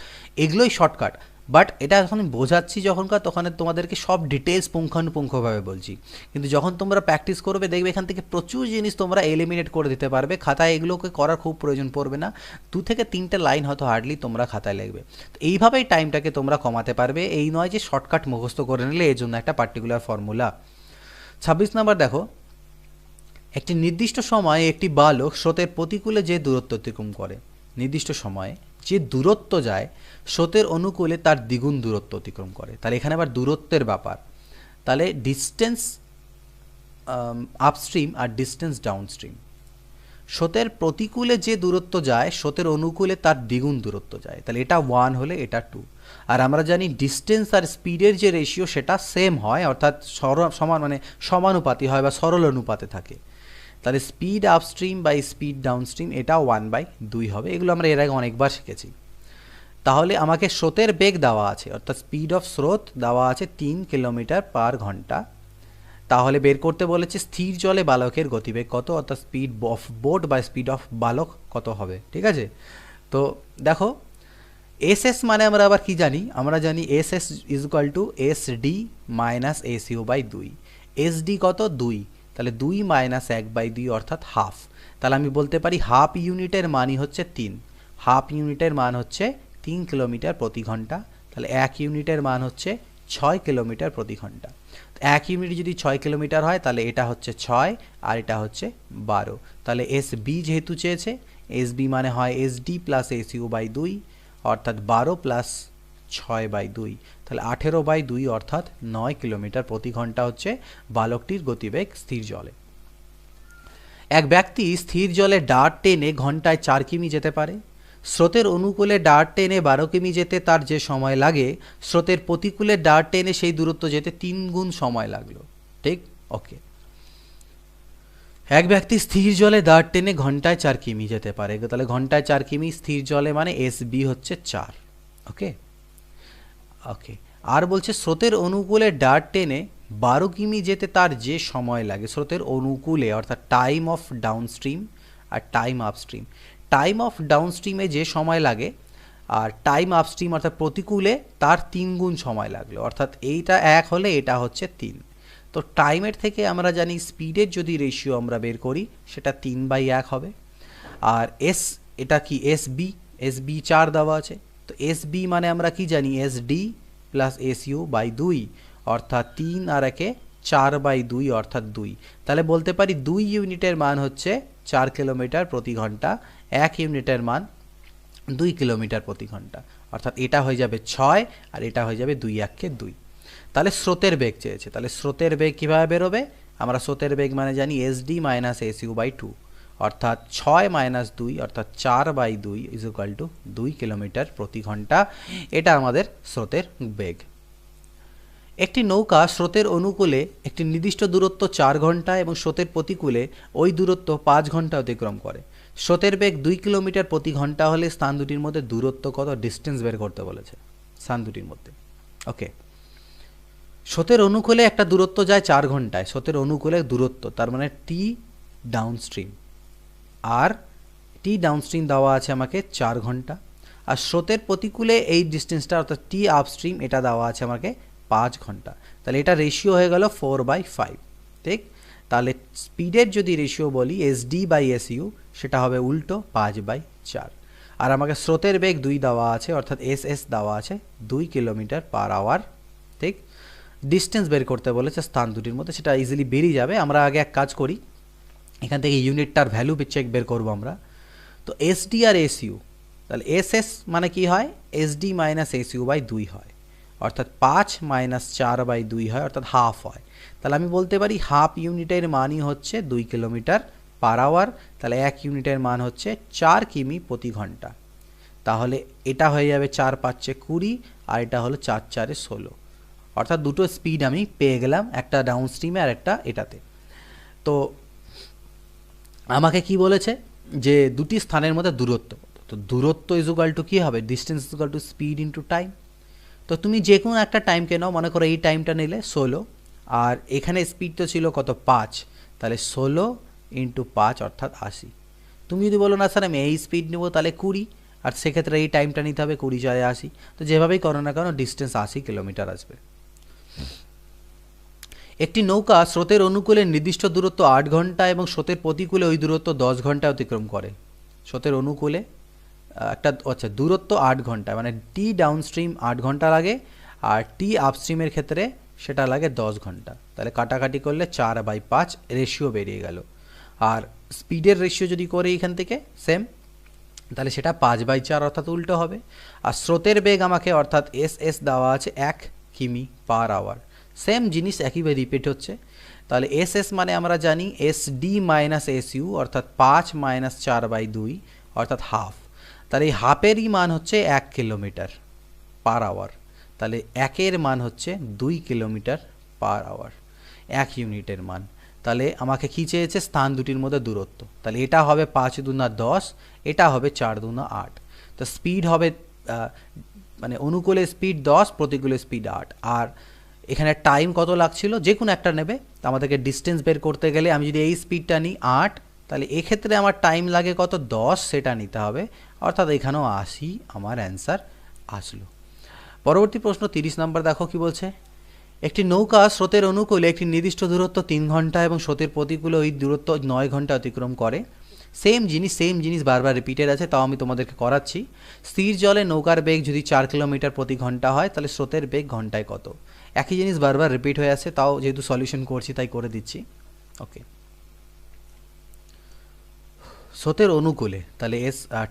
এগুলোই শর্টকাট। বাট এটা যখন আমি বোঝাচ্ছি যখনকার, তখন তোমাদেরকে সব ডিটেলস পুঙ্খানুপুঙ্খভাবে বলছি। কিন্তু যখন তোমরা প্র্যাকটিস করবে দেখবে এখান থেকে প্রচুর জিনিস তোমরা এলিমিনেট করে দিতে পারবে। খাতায় এগুলোকে করার খুব প্রয়োজন পড়বে না, 2 থেকে 3টে লাইন হয়তো হার্ডলি তোমরা খাতায় লিখবে। তো এইভাবেই টাইমটাকে তোমরা কমাতে পারবে, এই নয় যে শর্টকাট মুখস্থ করে নিলে এর জন্য একটা পার্টিকুলার ফর্মুলা। 26 নাম্বার দেখো, একটি নির্দিষ্ট সময়ে একটি বালক স্রোতের প্রতিকূলে যে দূরত্ব অতিক্রম করে, নির্দিষ্ট সময়ে যে দূরত্ব যায় স্রোতের অনুকূলে তার দ্বিগুণ দূরত্ব অতিক্রম করে। তাহলে এখানে আবার দূরত্বের ব্যাপার, তাহলে ডিস্টেন্স আপস্ট্রিম আর ডিস্টেন্স ডাউনস্ট্রিম। স্রোতের প্রতিকূলে যে দূরত্ব যায় স্রোতের অনুকূলে তার দ্বিগুণ দূরত্ব যায়, তাহলে এটা 1 হলে এটা 2। আর আমরা জানি ডিস্টেন্স আর স্পিডের যে রেশিও সেটা সেম হয়, অর্থাৎ সমানুপাতি হয় বা সরল অনুপাতে থাকে। তাহলে speed upstream by speed downstream এটা 1/2 হবে। এগুলো আমরা এর আগে অনেকবার শিখেছি। তাহলে আমাকে স্রোতের বেগ দেওয়া আছে, অর্থাৎ স্পিড অফ স্রোত দেওয়া আছে 3 কিলোমিটার পার ঘন্টা। তাহলে বের করতে বলেছে স্থির জলে বালকের গতিবেগ কত, অর্থাৎ স্পিড অফ বোট বা স্পিড অফ বালক কত হবে, ঠিক আছে? তো দেখো, এস মানে আমরা আবার কি জানি? আমরা জানি S is equal to SD minus SU by 2। SD কত? 2, তাহলে 2 মাইনাস 1/2 অর্থাৎ হাফ। তাহলে আমি বলতে পারি হাফ ইউনিটের মানই হচ্ছে 3, হাফ ইউনিটের মান হচ্ছে 3 কিলোমিটার প্রতি ঘন্টা। তাহলে 1 ইউনিটের মান হচ্ছে 6 কিলোমিটার প্রতি ঘন্টা। 1 ইউনিট যদি 6 কিলোমিটার হয়, তাহলে এটা হচ্ছে 6 আর এটা হচ্ছে 12। তাহলে এস বি যেহেতু চেয়েছে, এস বি মানে হয় এসডি প্লাস এসইউ বাই 2, অর্থাৎ 12 প্লাস 6/2, তাহলে 18/2 অর্থাৎ 9 কিলোমিটার প্রতি ঘন্টা হচ্ছে বালকটির গতিবেগ স্থির জলে। এক ব্যক্তি স্থির জলে ডার্ট টেনে ঘন্টায় 4 কিমি যেতে পারে। স্রোতের অনুকূলে ডার্ট টেনে 12 কিমি যেতে তার যে সময় লাগে, স্রোতের প্রতিকূলে ডার্ট টেনে সেই দূরত্ব যেতে 3 গুণ সময় লাগলো, ঠিক? ওকে। এক ব্যক্তি স্থির জলে দাঁড় টেনে ঘন্টায় 4 কিমি যেতে পারে, তাহলে ঘন্টায় 4 কিমি স্থির জলে মানে এস বি হচ্ছে 4। ওকে ওকে। আর বলছে স্রোতের অনুকূলে ডার্ট টেনে 12 কিমি যেতে তার যে সময় লাগে, স্রোতের অনুকূলে, অর্থাৎ টাইম অফ ডাউনস্ট্রিম আর টাইম আপস্ট্রিম। টাইম অফ ডাউনস্ট্রিমে যে সময় লাগে আর টাইম আপস্ট্রিম অর্থাৎ প্রতিকূলে তার 3 গুণ সময় লাগলো, অর্থাৎ এইটা 1 হলে এটা হচ্ছে 3। তো টাইমের থেকে আমরা জানি স্পিডের যদি রেশিও আমরা বের করি সেটা 3/1 হবে। আর এটা কি এস বি 4 দেওয়া আছে, তো এস বি মানে আমরা কি জানি S D plus S U by 2, অর্থাৎ 3 আর 1 4/2 অর্থাৎ 2। তাহলে বলতে পারি 2 ইউনিটের মান হচ্ছে 4 কিলোমিটার প্রতি ঘন্টা, 1 ইউনিটের মান 2 কিলোমিটার প্রতি ঘন্টা, অর্থাৎ এটা হয়ে যাবে 6 আর এটা হয়ে যাবে 2 1 2। তাহলে স্রোতের বেগ চেয়েছে, তাহলে স্রোতের বেগ কীভাবে বেরোবে? আমরা স্রোতের বেগ মানে জানি S D minus S U by 2, অর্থাৎ 6 মাইনাস 2 অর্থাৎ 4/2 ইজ ইকুয়াল টু 2 কিলোমিটার প্রতি ঘন্টা। এটা আমাদের স্রোতের বেগ। একটি নৌকা স্রোতের অনুকূলে একটি নির্দিষ্ট দূরত্ব 4 ঘন্টা এবং স্রোতের প্রতিকূলে ওই দূরত্ব 5 ঘন্টা অতিক্রম করে। স্রোতের বেগ 2 কিলোমিটার প্রতি ঘন্টা হলে স্থান দুটির মধ্যে দূরত্ব কত, ডিস্টেন্স বের করতে বলেছে স্থান দুটির মধ্যে। ওকে, স্রোতের অনুকূলে একটা দূরত্ব যায় 4 ঘন্টায়, স্রোতের অনুকূলে দূরত্ব তার মানে টি ডাউনস্ট্রিম, আর টি ডাউনস্ট্রিম দেওয়া আছে আমাকে 4 ঘন্টা, আর স্রোতের প্রতিকূলে এই ডিস্টেন্সটা অর্থাৎ টি আপস্ট্রিম এটা দেওয়া আছে আমাকে 5 ঘন্টা। তাহলে এটা রেশিও হয়ে গেল 4/5, ঠিক? তাহলে স্পিডের যদি রেশিও বলি SD/SU সেটা হবে উল্টো 5/4। আর আমাকে স্রোতের বেগ 2 দেওয়া আছে অর্থাৎ SS দেওয়া আছে 2 কিলোমিটার পার আওয়ার, ঠিক? ডিস্টেন্স বের করতে বলেছে স্থান দুটির মধ্যে, সেটা ইজিলি বেরিয়ে যাবে। আমরা আগে এক কাজ করি, এখান থেকে ইউনিটটার ভ্যালু চেক বের করবো আমরা। তো SD আর SU, তাহলে SS মানে কি হয়, SD মাইনাস SU/2 হয়, অর্থাৎ 5 মাইনাস 4/2 হয়, অর্থাৎ হাফ হয়। তাহলে আমি বলতে পারি হাফ ইউনিটের মানই হচ্ছে 2 কিলোমিটার পার আওয়ার। তাহলে 1 ইউনিটের মান হচ্ছে 4 কিমি প্রতি ঘন্টা। তাহলে এটা হয়ে যাবে 4 5 20 আর এটা হলো 4 4 16, অর্থাৎ দুটো স্পিড আমি পেয়ে গেলাম, একটা ডাউন স্ট্রিমে আর একটা এটাতে। তো আমাকে কি বলেছে যে দুটি স্থানের মধ্যে দূরত্ব, তো দূরত্ব ইজ ইকুয়াল টু কী হবে, distance is equal two speed into time. তো তুমি যে কোনো একটা টাইমকে নাও, মনে করো এই টাইমটা নিলে 16, আর এখানে স্পিড তো ছিল কত 5, তাহলে 16 ইন্টু 5 অর্থাৎ 80। তুমি যদি বলো না স্যার আমি এই স্পিড নেবো তাহলে 20, আর সেক্ষেত্রে এই টাইমটা নিতে হবে 20 4 80। তো যেভাবেই করো না কেন ডিস্টেন্স 80 কিলোমিটার আসবে। একটি নৌকা স্রোতের অনুকূলে নির্দিষ্ট দূরত্ব 8 ঘন্টা এবং স্রোতের প্রতিকূলে ওই দূরত্ব 10 ঘন্টা অতিক্রম করে। স্রোতের অনুকূলে একটা আচ্ছা দূরত্ব 8 ঘন্টা, মানে টি ডাউনস্ট্রিম 8 ঘন্টা লাগে, আর টি আপস্ট্রিমের ক্ষেত্রে সেটা লাগে 10 ঘন্টা। তাহলে কাটাকাটি করলে 4/5 রেশিও বেরিয়ে গেল। আর স্পিডের রেশিও যদি করি এখান থেকে সেম, তাহলে সেটা 5/4 অর্থাৎ উল্টো হবে। আর স্রোতের বেগ আমাকে অর্থাৎ SS দেওয়া আছে 1 কিমি পার আওয়ার, সেম জিনিস একইভাবে রিপিট হচ্ছে। তাহলে SS মানে আমরা জানি SD মাইনাস SU অর্থাৎ 5 মাইনাস 4/2 অর্থাৎ হাফ। তাহলে এই হাফেরই মান হচ্ছে 1 কিলোমিটার পার আওয়ার। তাহলে 1-এর মান হচ্ছে 2 কিলোমিটার পার আওয়ার, 1 ইউনিটের মান। তাহলে আমাকে কী চেয়েছে, স্থান দুটির মধ্যে দূরত্ব। তাহলে এটা হবে 5 দুনা 10, এটা হবে 4 দুনা 8। তো স্পিড হবে মানে অনুকূলে স্পিড 10, প্রতিকূলে স্পিড 8, আর এখানে টাইম কত লাগছিল, যে কোনো একটা নেবে। তো আমাদেরকে ডিস্টেন্স বের করতে গেলে আমি যদি এই স্পিডটা নিই 8, তাহলে এক্ষেত্রে আমার টাইম লাগে কত 10, সেটা নিতে হবে, অর্থাৎ এখানেও 80 আমার অ্যান্সার আসলো। পরবর্তী প্রশ্ন 30 নম্বর দেখো কি বলছে। একটি নৌকা স্রোতের অনুকূলে একটি নির্দিষ্ট দূরত্ব 3 ঘন্টা এবং স্রোতের প্রতিকূলে ওই দূরত্ব 9 ঘন্টা অতিক্রম করে। সেম জিনিস বারবার রিপিটেড আছে, তাও আমি তোমাদেরকে করাচ্ছি। স্থির জলে নৌকার বেগ যদি 4 কিলোমিটার প্রতি ঘন্টা হয়, তাহলে স্রোতের বেগ ঘন্টায় কত। একই জিনিস বারবার রিপিট হয়ে আছে, তাও যেহেতু সলিউশন করছি তাই করে দিচ্ছি। ওকে, স্রোতের অনুকূলে তাহলে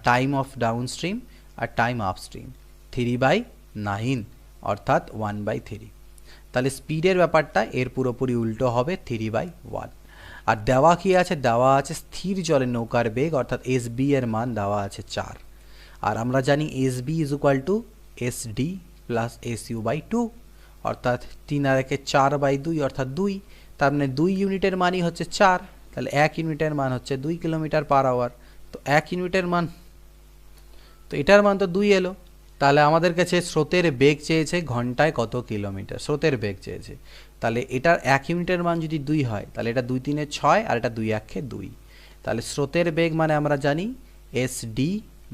টাইম অফ ডাউন স্ট্রিম আর টাইম আপ স্ট্রিম 3/9 অর্থাৎ 1/3। তাহলে স্পিডের ব্যাপারটা এর পুরোপুরি উল্টো হবে 3/1। আর দেওয়া কি আছে, দেওয়া আছে স্থির জলে নৌকার বেগ অর্থাৎ SB এর মান দেওয়া আছে 4, আর আমরা জানি SB is equal two SD plus SU/2, অর্থাৎ 3 আর 1 4/2 অর্থাৎ 2। তার মানে 2 ইউনিটের মানই হচ্ছে 4, তাহলে 1 ইউনিটের মান হচ্ছে 2 কিলোমিটার পার আওয়ার। তো 1 ইউনিটের মান, তো এটার মান তো 2 এলো। তাহলে আমাদের কাছে স্রোতের বেগ চেয়েছে ঘন্টায় কত কিলোমিটার, স্রোতের বেগ চেয়েছে। তাহলে এটার 1 ইউনিটের মান যদি 2 হয়, তাহলে এটা 2 3 6 আর এটা 2 1 2। তাহলে স্রোতের বেগ মানে আমরা জানি SD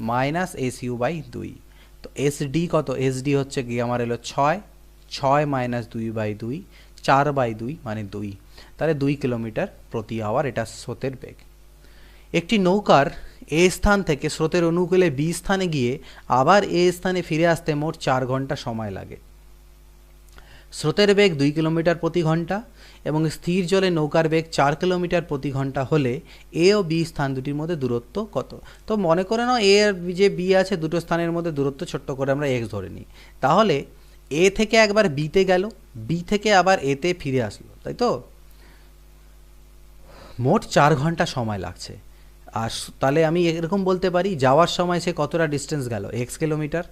মাইনাস SU/2। তো SD কত, SD হচ্ছে কি আমার এলো 6 মাইনাস 2/2, 4/2 মানে 2। তাহলে 2 কিলোমিটার প্রতি আওয়ার এটা স্রোতের বেগ। একটি নৌকার এ স্থান থেকে স্রোতের অনুকূলে বি স্থানে গিয়ে আবার এ স্থানে ফিরে আসতে মোট 4 ঘন্টা সময় লাগে। স্রোতের বেগ 2 কিলোমিটার প্রতি ঘন্টা এবং স্থির জলে নৌকার বেগ 4 কিলোমিটার প্রতি ঘন্টা হলে এ ও বি স্থান দুটির মধ্যে দূরত্ব কত। তো মনে করে নাও এ আর যে বি আছে দুটো স্থানের মধ্যে দূরত্ব ছোট্ট করে আমরা x ধরে নিই। তাহলে এ থেকে একবার বিতে গেল, বি থেকে আবার এতে ফিরে আসলো, তাই তো মোট 4 ঘন্টা সময় লাগছে। আর তাহলে আমি এরকম বলতে পারি যাওয়ার সময় সে কতটা ডিস্টেন্স গেল, এক্স কিলোমিটার।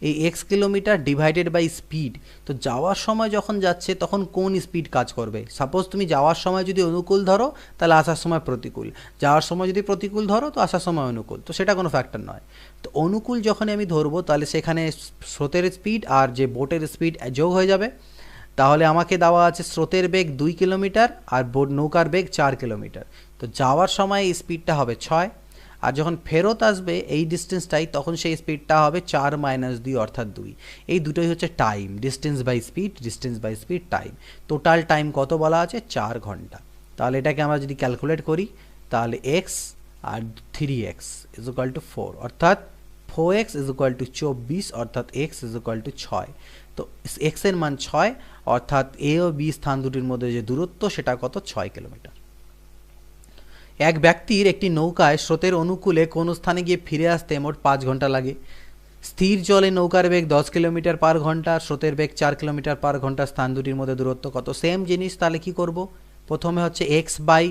এই x kilometre divided by speed. তো যাওয়ার সময় যখন যাচ্ছে তখন কোন স্পিড কাজ করবে? সাপোজ তুমি যাওয়ার সময় যদি অনুকূল ধরো তাহলে আসার সময় প্রতিকূল, যাওয়ার সময় যদি প্রতিকূল ধরো তো আসার সময় অনুকূল, তো সেটা কোনো ফ্যাক্টর নয়। তো অনুকূল যখন আমি ধরবো তাহলে সেখানে স্রোতের স্পিড আর যে বোটের স্পিড যোগ হয়ে যাবে। তাহলে আমাকে দেওয়া আছে স্রোতের বেগ 2 কিলোমিটার আর নৌকার বেগ 4 কিলোমিটার। তো যাওয়ার সময় এই স্পিডটা হবে 6, আর যখন ফেরত আসবে এই ডিস্টেন্সটাই তখন সেই স্পিডটা হবে 4 - 2 অর্থাৎ 2। এই দুটোই হচ্ছে time, distance by speed time. Total time কত বলা আছে? 4 ঘন্টা। তাহলে এটাকে আমরা যদি ক্যালকুলেট করি তাহলে এক্স আর 3x ইজ ইকুয়াল টু 4, অর্থাৎ 4x ইজ ইকুয়াল টু 24, অর্থাৎ x ইজ ইকুয়াল টু 6। তো x এর মান 6, অর্থাৎ এ ও বি স্থান দুটির মধ্যে যে দূরত্ব সেটা কত? 6 কিলোমিটার। এক ব্যক্তির একটি নৌকায় স্রোতের অনুকূলে কোন স্থানে গিয়ে ফিরে আসতে মোট 5 ঘন্টা লাগে। স্থির জলে নৌকার বেগ 10 কিলোমিটার পার ঘন্টা, স্রোতের বেগ 4 কিলোমিটার পার ঘন্টা, স্থান দুটির মধ্যে দূরত্ব কত? সেম জিনিস। তাহলে কি করব? প্রথমে হচ্ছে এক্স বাই,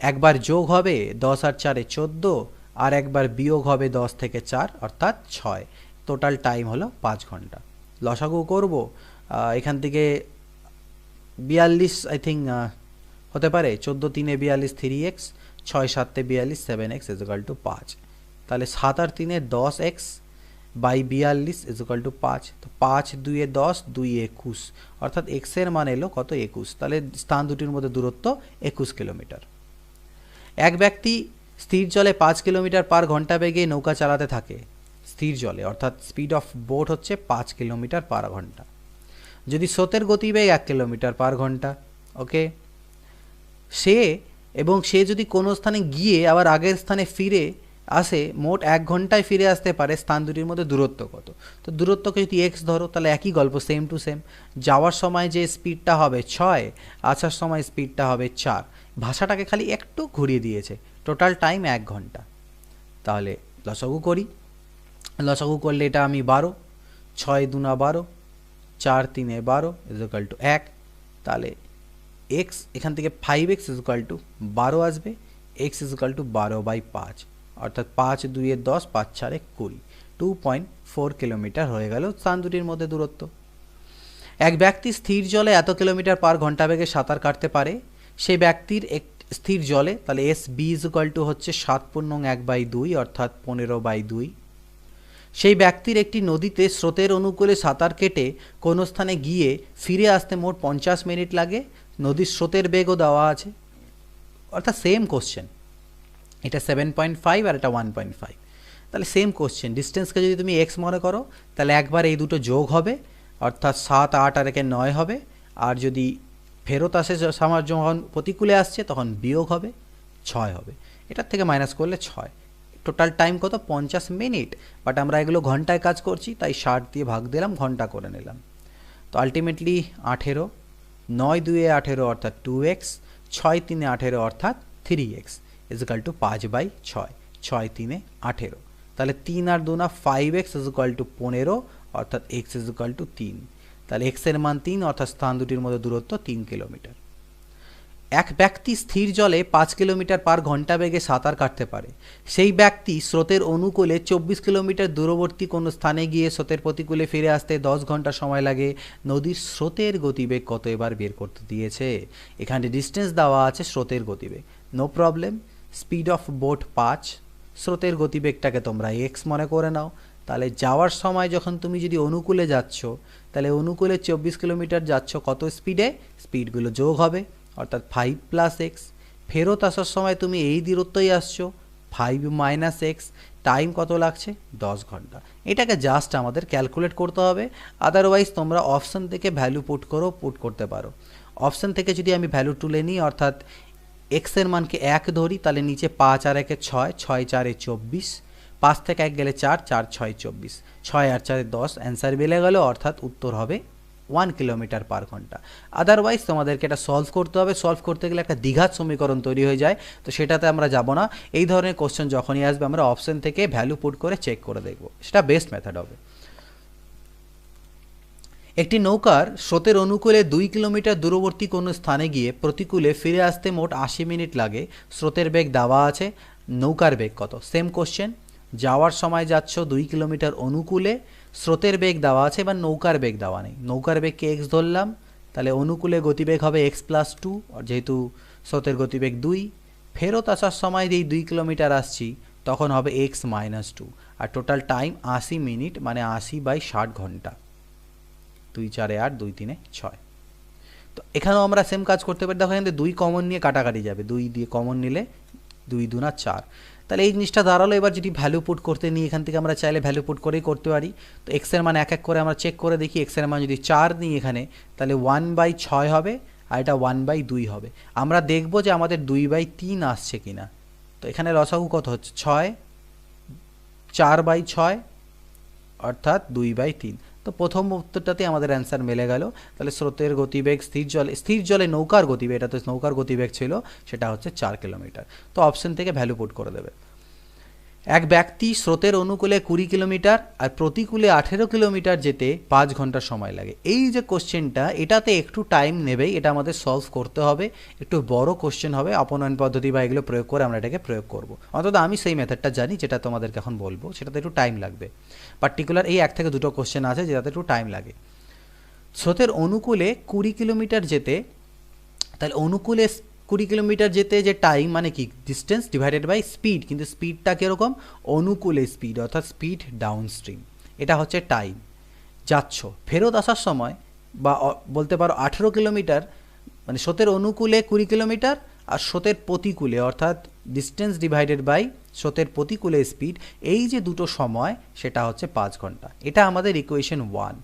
একবার যোগ হবে 10 আর 4 14, আর একবার বিয়োগ হবে 10 থেকে 4 অর্থাৎ 6। টোটাল টাইম হলো 5 ঘন্টা। লসাগু করব, এখান থেকে 42 আই থিঙ্ক হতে পারে, 14 3 42 3x, 6 7 42 7x is equal to 5। তাহলে 7 আর 3 10x by 42 is equal to 5। তো 5 2 10, 2 21, অর্থাৎ x এর মান এলো কত? 21। তাহলে স্থান দুটির মধ্যে দূরত্ব 21 কিলোমিটার। এক ব্যক্তি স্থির জলে 5 কিলোমিটার পার ঘন্টা বেগে নৌকা চালাতে থাকে। স্থির জলে অর্থাৎ স্পিড অফ বোট হচ্ছে 5 কিলোমিটার পার ঘন্টা। যদি স্রোতের গতিবেগ 1 কিলোমিটার পার ঘন্টা, ওকে, সে যদি কোনো স্থানে গিয়ে আবার আগের স্থানে ফিরে আসে, মোট 1 ঘন্টায় ফিরে আসতে পারে, স্থান দুটির মধ্যে দূরত্ব কত? তো দূরত্বকে যদি এক্স ধরো তাহলে একই গল্প, সেম টু সেম। যাওয়ার সময় যে স্পিডটা হবে 6, আসার সময় স্পিডটা হবে 4। ভাষাটাকে খালি একটু ঘুরিয়ে দিয়েছে। টোটাল টাইম 1 ঘন্টা। তাহলে লসাগু করি। লসাগু করলে এটা আমি 12, 6 2 12, 4 3 12 ইজ ইকুয়াল টু 1। তাহলে এক্স এখান থেকে 5x ইজ ইকুয়াল টু 12 আসবে, এক্স ইজ ইকুয়াল টু 12/5, অর্থাৎ 5 2 10, 5 4 20, 2.4 কিলোমিটার হয়ে গেল স্থান দুটির মধ্যে দূরত্ব। এক ব্যক্তি স্থির জলে এত কিলোমিটার পার ঘন্টা বেগে সাঁতার কাটতে পারে। সেই ব্যক্তির স্থির জলে, তাহলে S B is equal to হচ্ছে 7/1/2, অর্থাৎ 15/2। সেই ব্যক্তির একটি নদীতে স্রোতের অনুকূলে সাঁতার কেটে কোনো স্থানে গিয়ে ফিরে আসতে মোট 50 মিনিট লাগে। নদীর স্রোতের বেগও দেওয়া আছে, অর্থাৎ সেম কোশ্চেন। এটা 7.5 আর এটা 1.5। তাহলে সেম কোশ্চেন। ডিস্টেন্সকে যদি তুমি এক্স মনে করো তাহলে একবার এই দুটো যোগ হবে, অর্থাৎ 7 8 আর 9 হবে। আর যদি ফেরত আসে আমার যখন প্রতিকূলে আসছে তখন বিয়োগ হবে, 6 হবে। এটার থেকে মাইনাস করলে 6। টোটাল টাইম কত? 50 মিনিট। বাট আমরা এগুলো ঘন্টায় কাজ করছি তাই 60 দিয়ে ভাগ দিলাম, ঘন্টা করে নিলাম। তো আলটিমেটলি 18, 9 2 18 অর্থাৎ 2x, 6 3 18 অর্থাৎ 3x ইজ ইকুয়াল টু 5/6, 6 3 18। তাহলে 3 আর 2 5x ইজ ইকুয়াল টু 15, অর্থাৎ x ইজ ইকুয়াল টু 3। তাহলে x এর মান 3, অর্থাৎ স্থান দুটির মধ্যে দূরত্ব 3 কিলোমিটার। এক ব্যক্তি স্থির জলে 5 কিলোমিটার পার ঘন্টা বেগে সাঁতার কাটতে পারে। সেই ব্যক্তি স্রোতের অনুকূলে 24 কিলোমিটার দূরবর্তী কোনো স্থানে গিয়ে স্রোতের প্রতিকূলে ফিরে আসতে 10 ঘন্টা সময় লাগে। নদীর স্রোতের গতিবেগ কত এবার বের করতে দিয়েছে। এখানে ডিস্টেন্স দেওয়া আছে, স্রোতের গতিবেগ no problem. Speed of boat 5, স্রোতের গতিবেগটাকে তোমরা এক্স মনে করে নাও। তাহলে যাওয়ার সময় যখন তুমি যদি অনুকূলে যাচ্ছ তাহলে অনুকূলে 24 কিলোমিটার যাচ্ছ, কত স্পিডে? স্পিডগুলো যোগ হবে, অর্থাৎ 5 + x। ফেরত আসার সময় তুমি এই দূরত্বই আসছো, 5 - x। টাইম কত লাগছে? 10 ঘন্টা। এটাকে জাস্ট আমাদের ক্যালকুলেট করতে হবে, আদারওয়াইজ তোমরা অপশন থেকে ভ্যালু পুট করতে পারো। অপশন থেকে যদি আমি ভ্যালু তুলে নিই, অর্থাৎ এক্স এর মানকে 1 ধরি, তাহলে নিচে 5 আর 1 6, 6 4 24, 5 থেকে 1 গেলে 4, 4 6 24, 6 আর 4 10, অ্যান্সার বেলে গেল, অর্থাৎ উত্তর হবে 1 কিলোমিটার পার ঘন্টা। আদারওয়াইজ তোমাদেরকে এটা সলভ করতে হবে। সলভ করতে গেলে একটা দ্বিঘাত সমীকরণ তৈরি হয়ে যায়, তো সেটাতে আমরা যাব না। এই ধরনের কোশ্চেন যখনই আসবে আমরা অপশন থেকে ভ্যালু পুট করে চেক করে দেখব, সেটা বেস্ট মেথড হবে। একটি নৌকার স্রোতের অনুকূলে 2 কিলোমিটার দূরবর্তী কোনো স্থানে গিয়ে প্রতিকূলে ফিরে আসতে মোট 80 মিনিট লাগে। স্রোতের বেগ দেওয়া আছে, নৌকার বেগ কত? সেম কোশ্চেন, যাওয়ার সময় যাচ্ছ 2 কিলোমিটার অনুকূলে, স্রোতের বেগ দেওয়া আছে, এবার নৌকার বেগ দেওয়া নেই, নৌকার বেগকে এক্স ধরলাম, তাহলে অনুকূলে গতিবেগ হবে x+2, যেহেতু স্রোতের গতিবেগ 2, ফেরত আসার সময় যেই 2 কিলোমিটার আসছি তখন হবে x-2, আর টোটাল টাইম 80 মিনিট, মানে 80/60 ঘন্টা। 2 4 8 2 3 6। তো এখানেও আমরা সেম কাজ করতে পারি, দেখো এখানে 2 কমন নিয়ে কাটাকাটি যাবে, 2 দিয়ে কমন নিলে 2 2 4, তাহলে এই জিনিসটা দাঁড়ালো। এবার যদি ভ্যালু পুট করতে নিই, এখান থেকে আমরা চাইলে ভ্যালু পুট করেই করতে পারি। তো এক্সের মান এক এক করে আমরা চেক করে দেখি, এক্সের মান যদি 4 নিই এখানে, তাহলে 1/6 হবে, আর এটা 1/2 হবে। আমরা দেখব যে আমাদের 2/3 আসছে কিনা। তো এখানে লসাগু কত হচ্ছে? 6, 4/6 অর্থাৎ 2/3। তো প্রথম উত্তরটাতে আমাদের অ্যান্সার মিলে গেল। তাহলে স্রোতের গতিবেগ স্থির জলে নৌকার গতিবেগ, এটা তো নৌকার গতিবেগ ছিল, সেটা হচ্ছে 4 কিলোমিটার। তো অপশন থেকে ভ্যালু পুট করে দেবে। এক ব্যক্তি স্রোতের অনুকূলে 20 কিলোমিটার আর প্রতিকূলে 18 কিলোমিটার যেতে 5 ঘন্টা সময় লাগে। এই যে কোশ্চেনটা, এটাতে একটু টাইম নেবেই, এটা আমাদের সলভ করতে হবে, একটু বড় কোশ্চেন হবে, অপনয়ন পদ্ধতি বা এগুলো প্রয়োগ করে আমরা এটাকে প্রয়োগ করব। অন্তত আমি সেই মেথডটা জানি, যেটা তোমাদেরকে এখন বলবো, সেটাতে একটু টাইম লাগবে। পার্টিকুলার এই 1 থেকে 2টো কোশ্চেন আছে যেটাতে একটু টাইম লাগে। স্রোতের অনুকূলে 20 কিলোমিটার যেতে, তাহলে অনুকূলে 20 কিলোমিটার যেতে যে টাইম, মানে কি ডিস্টেন্স ডিভাইডেড বাই স্পিড, কিন্তু স্পিডটা কীরকম? অনুকূলে স্পিড, অর্থাৎ স্পিড ডাউন স্ট্রিম, এটা হচ্ছে টাইম। যাচ্ছ, ফেরত আসার সময় বা বলতে পারো 18 কিলোমিটার, মানে স্রোতের অনুকূলে 20 কিলোমিটার আর স্রোতের প্রতিকূলে, অর্থাৎ ডিস্টেন্স ডিভাইডেড বাই স্রোতের প্রতিকূলে স্পিড, এই যে দুটো সময় সেটা হচ্ছে 5 ঘন্টা। এটা আমাদের ইকুয়েশন 1।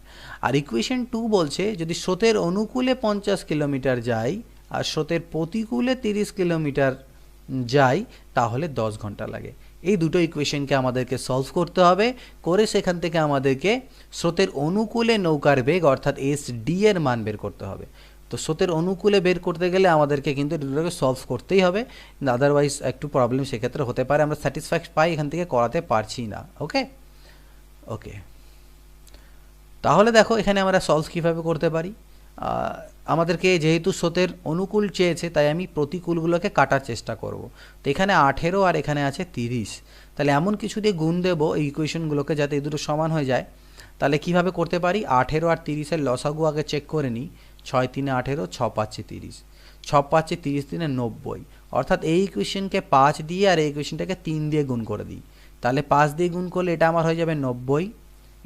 আর ইকুয়েশন 2 বলছে যদি স্রোতের অনুকূলে 50 কিলোমিটার যাই আর স্রোতের প্রতিকূলে 30 কিলোমিটার যাই, তাহলে 10 ঘন্টা লাগে। এই দুটো ইকুয়েশনকে আমাদেরকে সলভ করতে হবে, করে সেখান থেকে আমাদেরকে স্রোতের অনুকূলে নৌকার বেগ অর্থাৎ এসডি এর মান বের করতে হবে। তো স্রোতের অনুকূলে বের করতে গেলে আমাদেরকে কিন্তু দুটোকে সলভ করতেই হবে, আদারওয়াইজ একটু প্রবলেম সেক্ষেত্রে হতে পারে, আমরা স্যাটিসফাই পাই এখান থেকে করাতে পারছি না। ওকে ওকে, তাহলে দেখো এখানে আমরা সলভ কীভাবে করতে পারি। আমাদেরকে যেহেতু স্রোতের অনুকূল চেয়েছে, তাই আমি প্রতিকূলগুলোকে কাটার চেষ্টা করব। তো এখানে 18 আর এখানে আছে 30, তাহলে এমন কিছু দিয়ে গুণ দেবো এই ইকুয়েশনগুলোকে যাতে এই দুটো সমান হয়ে যায়। তাহলে কিভাবে করতে পারি? 18 আর 30-এর লসাগু আগে চেক করে নিই। 6 3 18, 6 5 30, 6 5 30 3 90, অর্থাৎ এই ইকুয়েশনকে 5 দিয়ে আর এই ইকুয়েশনটাকে 3 দিয়ে গুণ করে দিই। তাহলে 5 দিয়ে গুণ করলে এটা আমার হয়ে যাবে 90,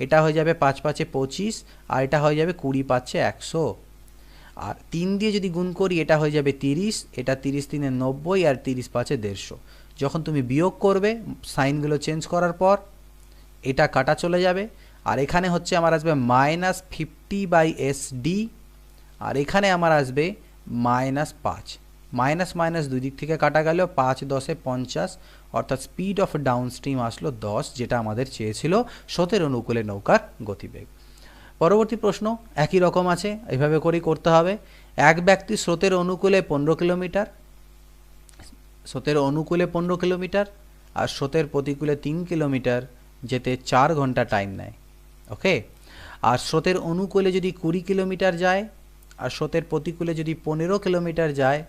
এটা হয়ে যাবে 5 5 25, আর এটা হয়ে যাবে 20 5 100, আর 3 দিয়ে যদি গুণ করি এটা হয়ে যাবে 30, এটা 30 3 90, আর 30 5 150। যখন তুমি বিয়োগ করবে সাইনগুলো চেঞ্জ করার পর এটা কাটা চলে যাবে, আর এখানে হচ্ছে আমার আসবে -50/SD, আর এখানে আমার আসবে -5, মাইনাস মাইনাস দুই দিক থেকে কাটা গেল, 5 10 50, অর্থাৎ স্পিড অফ ডাউন স্ট্রিম আসলো 10, যেটা আমাদের চেয়েছিল স্রোতের অনুকূলে নৌকার গতিবেগ। পরবর্তী প্রশ্ন একই রকম আছে, এইভাবে করেই করতে হবে। এক ব্যক্তি স্রোতের অনুকূলে 15 কিলোমিটার, স্রোতের অনুকূলে 15 কিলোমিটার আর স্রোতের প্রতিকূলে 3 কিলোমিটার যেতে 4 ঘন্টা টাইম নেয়। ওকে, আর স্রোতের অনুকূলে যদি 20 কিলোমিটার যায় আর স্রোতের প্রতিকূলে যদি 15 কিলোমিটার যায়,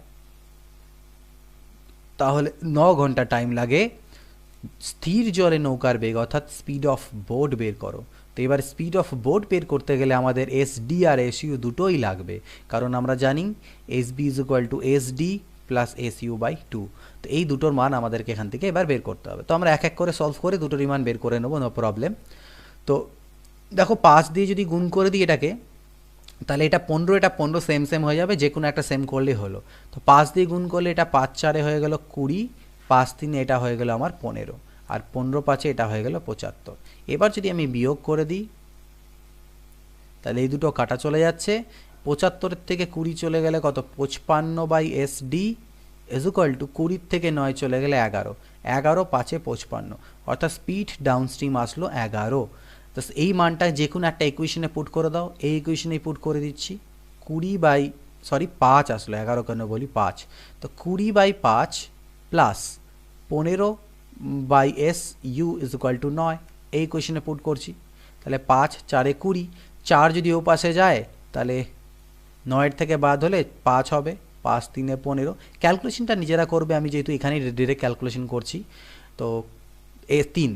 তাহলে 9 ঘন্টা টাইম লাগে। স্থির জলে নৌকার বেগ অর্থাৎ স্পিড অফ বোট বের করো। তো এবার স্পিড অফ বোট বের করতে গেলে আমাদের এসডি আর এসইউ দুটোই লাগবে, কারণ আমরা জানি SB is equal to SD plus এসইউ/2। তো এই দুটোর মান আমাদেরকে এখান থেকে এবার বের করতে হবে। তো আমরা এক এক করে সলভ করে দুটোরই মান বের করে নেবো, নো প্রবলেম। তো দেখো 5 দিয়ে যদি গুণ করে দিই এটাকে, তাহলে এটা 15, এটা 15 সেম সেম হয়ে যাবে, যে কোনো একটা সেম করলেই হলো। তো 5 দিয়ে গুণ করলে এটা 5 4 হয়ে গেল 20, 5 3 এটা হয়ে গেল আমার 15, আর 15 5 এটা হয়ে গেল 75। এবার যদি আমি বিয়োগ করে দিই তাহলে এই দুটো কাটা চলে যাচ্ছে। 75 থেকে 20 চলে গেলে কত? 55/SD ইজ ইকুয়াল টু 20 থেকে 9 চলে গেলে 11, 11 5 55, অর্থাৎ স্পিড ডাউনস্ট্রিম আসলো 11। তো এই মানটা যে কোনো একটা ইকুয়েশনে পুট করে দাও, এই ইকুয়েশনেই পুট করে দিচ্ছি। 5 আসলো, 11 কেন বলি 5। তো 20/5 plus 15/SU is equal two 9, এই ইকুয়েশনে পুট করছি। তাহলে 5 4 20, 4 যদি ও পাশে যায় তাহলে 9 থেকে বাদ হলে 5 হবে, 5 3 15, ক্যালকুলেশনটা নিজেরা করবে, আমি যেহেতু এখানেই ডিরেক্ট ক্যালকুলেশন করছি। তো তিন,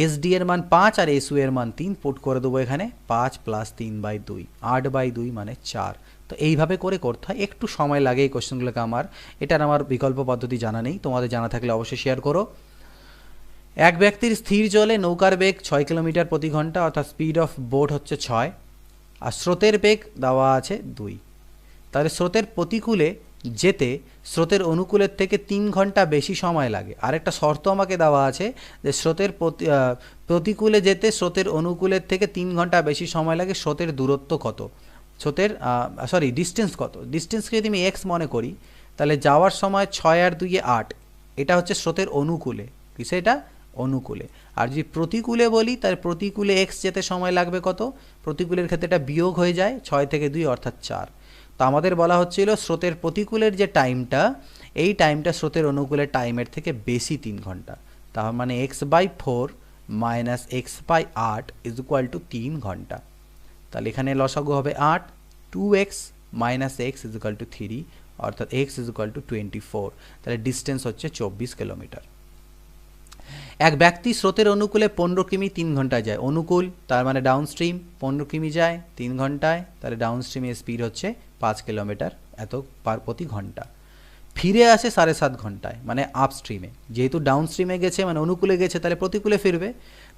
এসডি এর মান 5 আর এসইউ এর মান 3, পুট করে দেবো এখানে 5 + 3/2, 8/2 মানে 4। তো এইভাবে করে করতে হয়, একটু সময় লাগে এই কোশ্চেনগুলোকে। এটার আমার বিকল্প পদ্ধতি জানা নেই, তোমাদের জানা থাকলে অবশ্যই শেয়ার করো। এক ব্যক্তির স্থির জলে নৌকার বেগ 6 কিলোমিটার প্রতি ঘন্টা, অর্থাৎ স্পিড অফ বোট হচ্ছে 6, আর স্রোতের বেগ দেওয়া আছে 2। তাহলে স্রোতের প্রতিকূলে যেতে স্রোতের অনুকূলের থেকে 3 ঘন্টা বেশি সময় লাগে। আরেকটা শর্ত আমাকে দেওয়া আছে যে স্রোতের প্রতিকূলে যেতে স্রোতের অনুকূলের থেকে 3 ঘন্টা বেশি সময় লাগে। স্রোতের দূরত্ব কত, স্রোতের ডিস্টেন্স কত। ডিস্টেন্সকে যদি আমি এক্স মনে করি, তাহলে যাওয়ার সময় 6 আর 2 8, এটা হচ্ছে স্রোতের অনুকূলে, কিসে এটা অনুকূলে। আর যদি প্রতিকূলে বলি, তাহলে প্রতিকূলে এক্স যেতে সময় লাগবে কত, প্রতিকূলের ক্ষেত্রে এটা বিয়োগ হয়ে যায়, 6 থেকে 2 অর্থাৎ 4। তো আমাদের বলা হচ্ছিল স্রোতের প্রতিকূলের যে টাইমটা, এই টাইমটা স্রোতের অনুকূলের টাইমের থেকে বেশি 3 ঘন্টা। তার মানে x/4 - x/8 = 3 ঘন্টা। তাহলে এখানে লসাগু হবে 8, 2x - x = 3, অর্থাৎ x = 24। তাহলে ডিস্টেন্স হচ্ছে 24 কিলোমিটার। এক ব্যক্তি স্রোতের অনুকূলে 15 কিমি 3 ঘন্টায় যায়। অনুকূল তার মানে ডাউন স্ট্রিম, 15 কিমি যায় 3 ঘন্টায়, তাহলে ডাউন স্ট্রিমের স্পিড হচ্ছে 5 কিলোমিটার এত প্রতি ঘন্টা। ফিরে আসে 7.5 ঘন্টায়, মানে আপ স্ট্রিমে। যেহেতু ডাউন স্ট্রিমে গেছে মানে অনুকূলে গেছে, তাহলে প্রতিকূলে ফিরবে।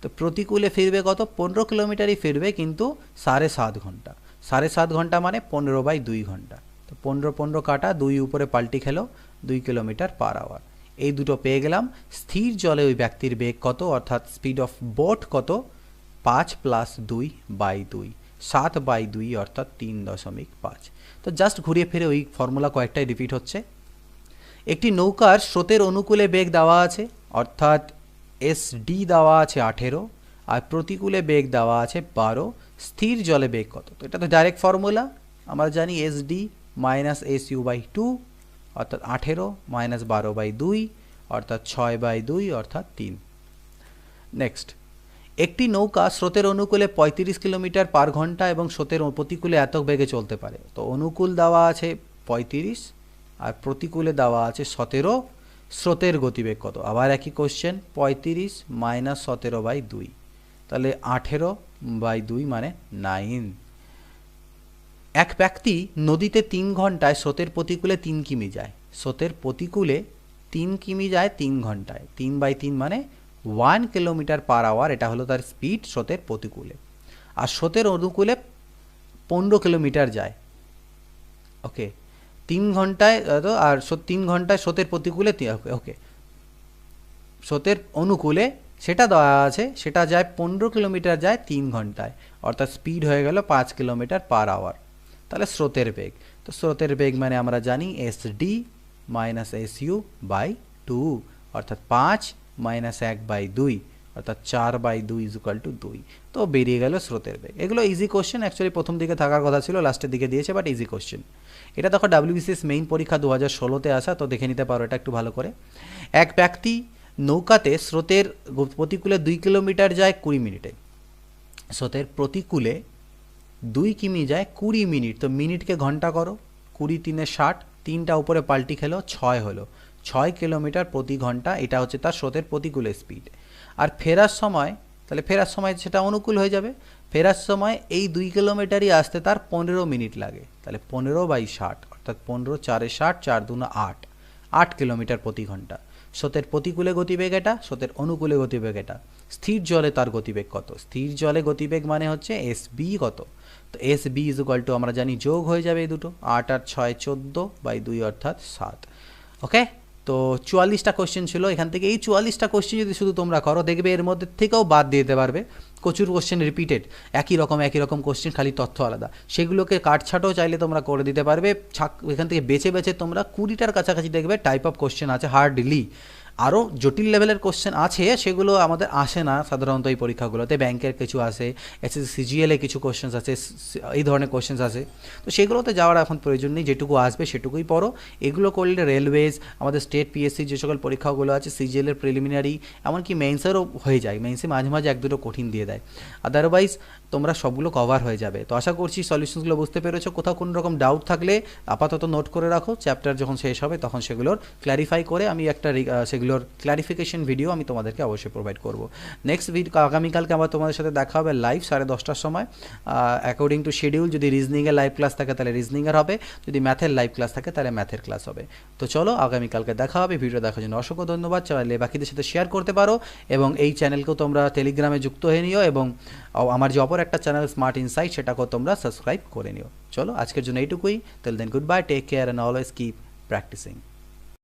তো প্রতিকূলে ফিরবে কত, 15 কিলোমিটারই ফিরবে, কিন্তু 7.5 ঘন্টা। 7.5 ঘন্টা মানে 15/2 ঘন্টা। তো 15 কাটা, 2 উপরে পাল্টি খেলো, 2 কিলোমিটার পার আওয়ার। এই দুটো পেয়ে গেলাম। স্থির জলে ওই ব্যক্তির বেগ কত, অর্থাৎ স্পিড অফ বোট কত, 5 + 2/2, 7/2 অর্থাৎ 3.5। তো জাস্ট ঘুরিয়ে ফিরে ওই ফর্মুলা কয়েকটাই রিপিট হচ্ছে। একটি নৌকার স্রোতের অনুকূলে বেগ দেওয়া আছে, অর্থাৎ এসডি দেওয়া আছে 18, আর প্রতিকূলে বেগ দেওয়া আছে 12। স্থির জলে বেগ কত, তো এটা তো ডাইরেক্ট ফর্মুলা, আমরা জানি এসডি - এসইউ/2, অর্থাৎ 18 - 12/2 অর্থাৎ 6/2 অর্থাৎ 3। নেক্সট, একটি নৌকা স্রোতের অনুকূলে 35 কিলোমিটার পার ঘন্টা এবং স্রোতের প্রতিকূলে এত বেগে চলতে পারে। তো অনুকূল দেওয়া আছে 35 আর প্রতিকূলে দেওয়া আছে 17। স্রোতের গতিবেগ কত, আবার একই কোশ্চেন, 35 - 17/2, তাহলে 18/2 মানে 9। এক ব্যক্তি নদীতে 3 ঘন্টায় স্রোতের প্রতিকূলে 3 কিমি যায়। স্রোতের প্রতিকূলে 3 কিমি যায় 3 ঘন্টায়, 3/3 মানে 1 কিলোমিটার পার আওয়ার, এটা হলো তার স্পিড স্রোতের প্রতিকূলে। আর স্রোতের অনুকূলে 15 কিলোমিটার যায়। ওকে, 3 ঘন্টায়, আর 3 ঘন্টায় স্রোতের প্রতিকূলে, ওকে, স্রোতের অনুকূলে সেটা দেওয়া আছে, সেটা যায় 15 কিলোমিটার যায় 3 ঘন্টায়, অর্থাৎ স্পিড হয়ে গেল 5 কিলোমিটার পার আওয়ার। তাহলে স্রোতের বেগ, তো স্রোতের বেগ মানে আমরা জানি এসডি - এসইউ/2, অর্থাৎ 5 - 1/2 অর্থাৎ 4/2 = 2। তো বেরিয়ে গেল স্রোতের বেগ। এগুলো ইজি কোশ্চেন, অ্যাকচুয়ালি প্রথম দিকে থাকার কথা ছিল, লাস্টের দিকে দিয়েছে, বাট ইজি কোশ্চেন। এটা দেখো WBCS মেইন পরীক্ষা 2016-তে আসা, তো দেখে নিতে পারো এটা একটু ভালো করে। এক ব্যক্তি নৌকাতে স্রোতের প্রতিকূলে 2 কিলোমিটার যায় 20 মিনিটে। স্রোতের প্রতিকূলে 2 কিমি যায় 20 মিনিট, তো মিনিটকে ঘন্টা করো, 20 × 3 = 60, 3টা উপরে পাল্টি খেলো, 6 হলো, 6 কিলোমিটার প্রতি ঘন্টা। এটা হচ্ছে তার স্রোতের প্রতিকূলে স্পিড। আর ফেরার সময়, তাহলে ফেরার সময় সেটা অনুকূল হয়ে যাবে। ফেরার সময় এই 2 কিলোমিটারই আসতে তার 15 মিনিট লাগে, তাহলে 15/60 অর্থাৎ 15 × 4 = 60, 4 × 2 = 8, 8 কিলোমিটার প্রতি ঘন্টা। স্রোতের প্রতিকূলে গতিবেগ এটা, স্রোতের অনুকূলে গতিবেগ এটা। স্থির জলে তার গতিবেগ কত, স্থির জলে গতিবেগ মানে হচ্ছে এসবি কত, তো এসবি = আমরা জানি যোগ হয়ে যাবে এই দুটো, 8 আর 6 14/2 অর্থাৎ 7। ওকে, তো 44টা কোশ্চেন ছিল এখান থেকে। এই 44টা কোশ্চেন যদি শুধু তোমরা করো, দেখবে এর মধ্যে থেকেও বাদ দিয়ে দিতে পারবে। প্রচুর কোশ্চেন রিপিটেড, একই রকম কোশ্চেন, খালি তথ্য আলাদা, সেগুলোকে কাটছাটও চাইলে তোমরা করে দিতে পারবে। এখান থেকে বেছে বেছে তোমরা 20টার কাছাকাছি দেখবে টাইপ অফ কোশ্চেন আছে হার্ডলি। আরও জটিল লেভেলের কোশ্চেন আছে, সেগুলো আমাদের আসে না সাধারণত এই পরীক্ষাগুলোতে। ব্যাংকের কিছু আসে, এসএসসি সিজিএলে কিছু কোশ্চেন্স আছে, এই ধরনের কোশ্চেন্স আছে। তো সেগুলোতে যাওয়ার এখন প্রয়োজন নেই, যেটুকু আসবে সেটুকুই পড়ো। এগুলো করলে রেলওয়েজ, আমাদের স্টেট পিএসসি যে সকল পরীক্ষাগুলো আছে, সিজিএলের প্রিলিমিনারি, এমনকি মেন্সেরও হয়ে যায়। মেন্সে মাঝে মাঝে এক দুটো কঠিন দিয়ে দেয়, আদারওয়াইজ তোমরা সবগুলো কভার হয়ে যাবে। তো আশা করছি সলিউশনসগুলো বুঝতে পেরেছো। কোথাও কোনো রকম ডাউট থাকলে আপাতত নোট করে রাখো, চ্যাপ্টার যখন শেষ হবে তখন সেগুলোর ক্ল্যারিফাই করে আমি একটা সেগুলোর ক্ল্যারিফিকেশন ভিডিও আমি তোমাদেরকে অবশ্যই প্রোভাইড করব। নেক্সট আগামীকালকে আবার তোমাদের সাথে দেখা হবে লাইভ 10:30টার সময়, অ্যাকর্ডিং টু শিডিউল। যদি রিজনিংয়ের লাইভ ক্লাস থাকে তাহলে রিজনিংয়ের হবে, যদি ম্যাথের লাইভ ক্লাস থাকে তাহলে ম্যাথের ক্লাস হবে। তো চলো আগামীকালকে দেখা হবে। ভিডিও দেখার জন্য অসংখ্য ধন্যবাদ। চাইলে বাকিদের সাথে শেয়ার করতে পারো, এবং এই চ্যানেলকেও তোমরা টেলিগ্রামে যুক্ত হয়ে নিও, এবং আমার যে অপর একটা চ্যানেল স্মার্ট ইনসাইট সেটাকেও তোমরা সাবস্ক্রাইব করে নিও। চলো আজকের জন্য এইটুকুই। Till then good bye, take care and always keep practising.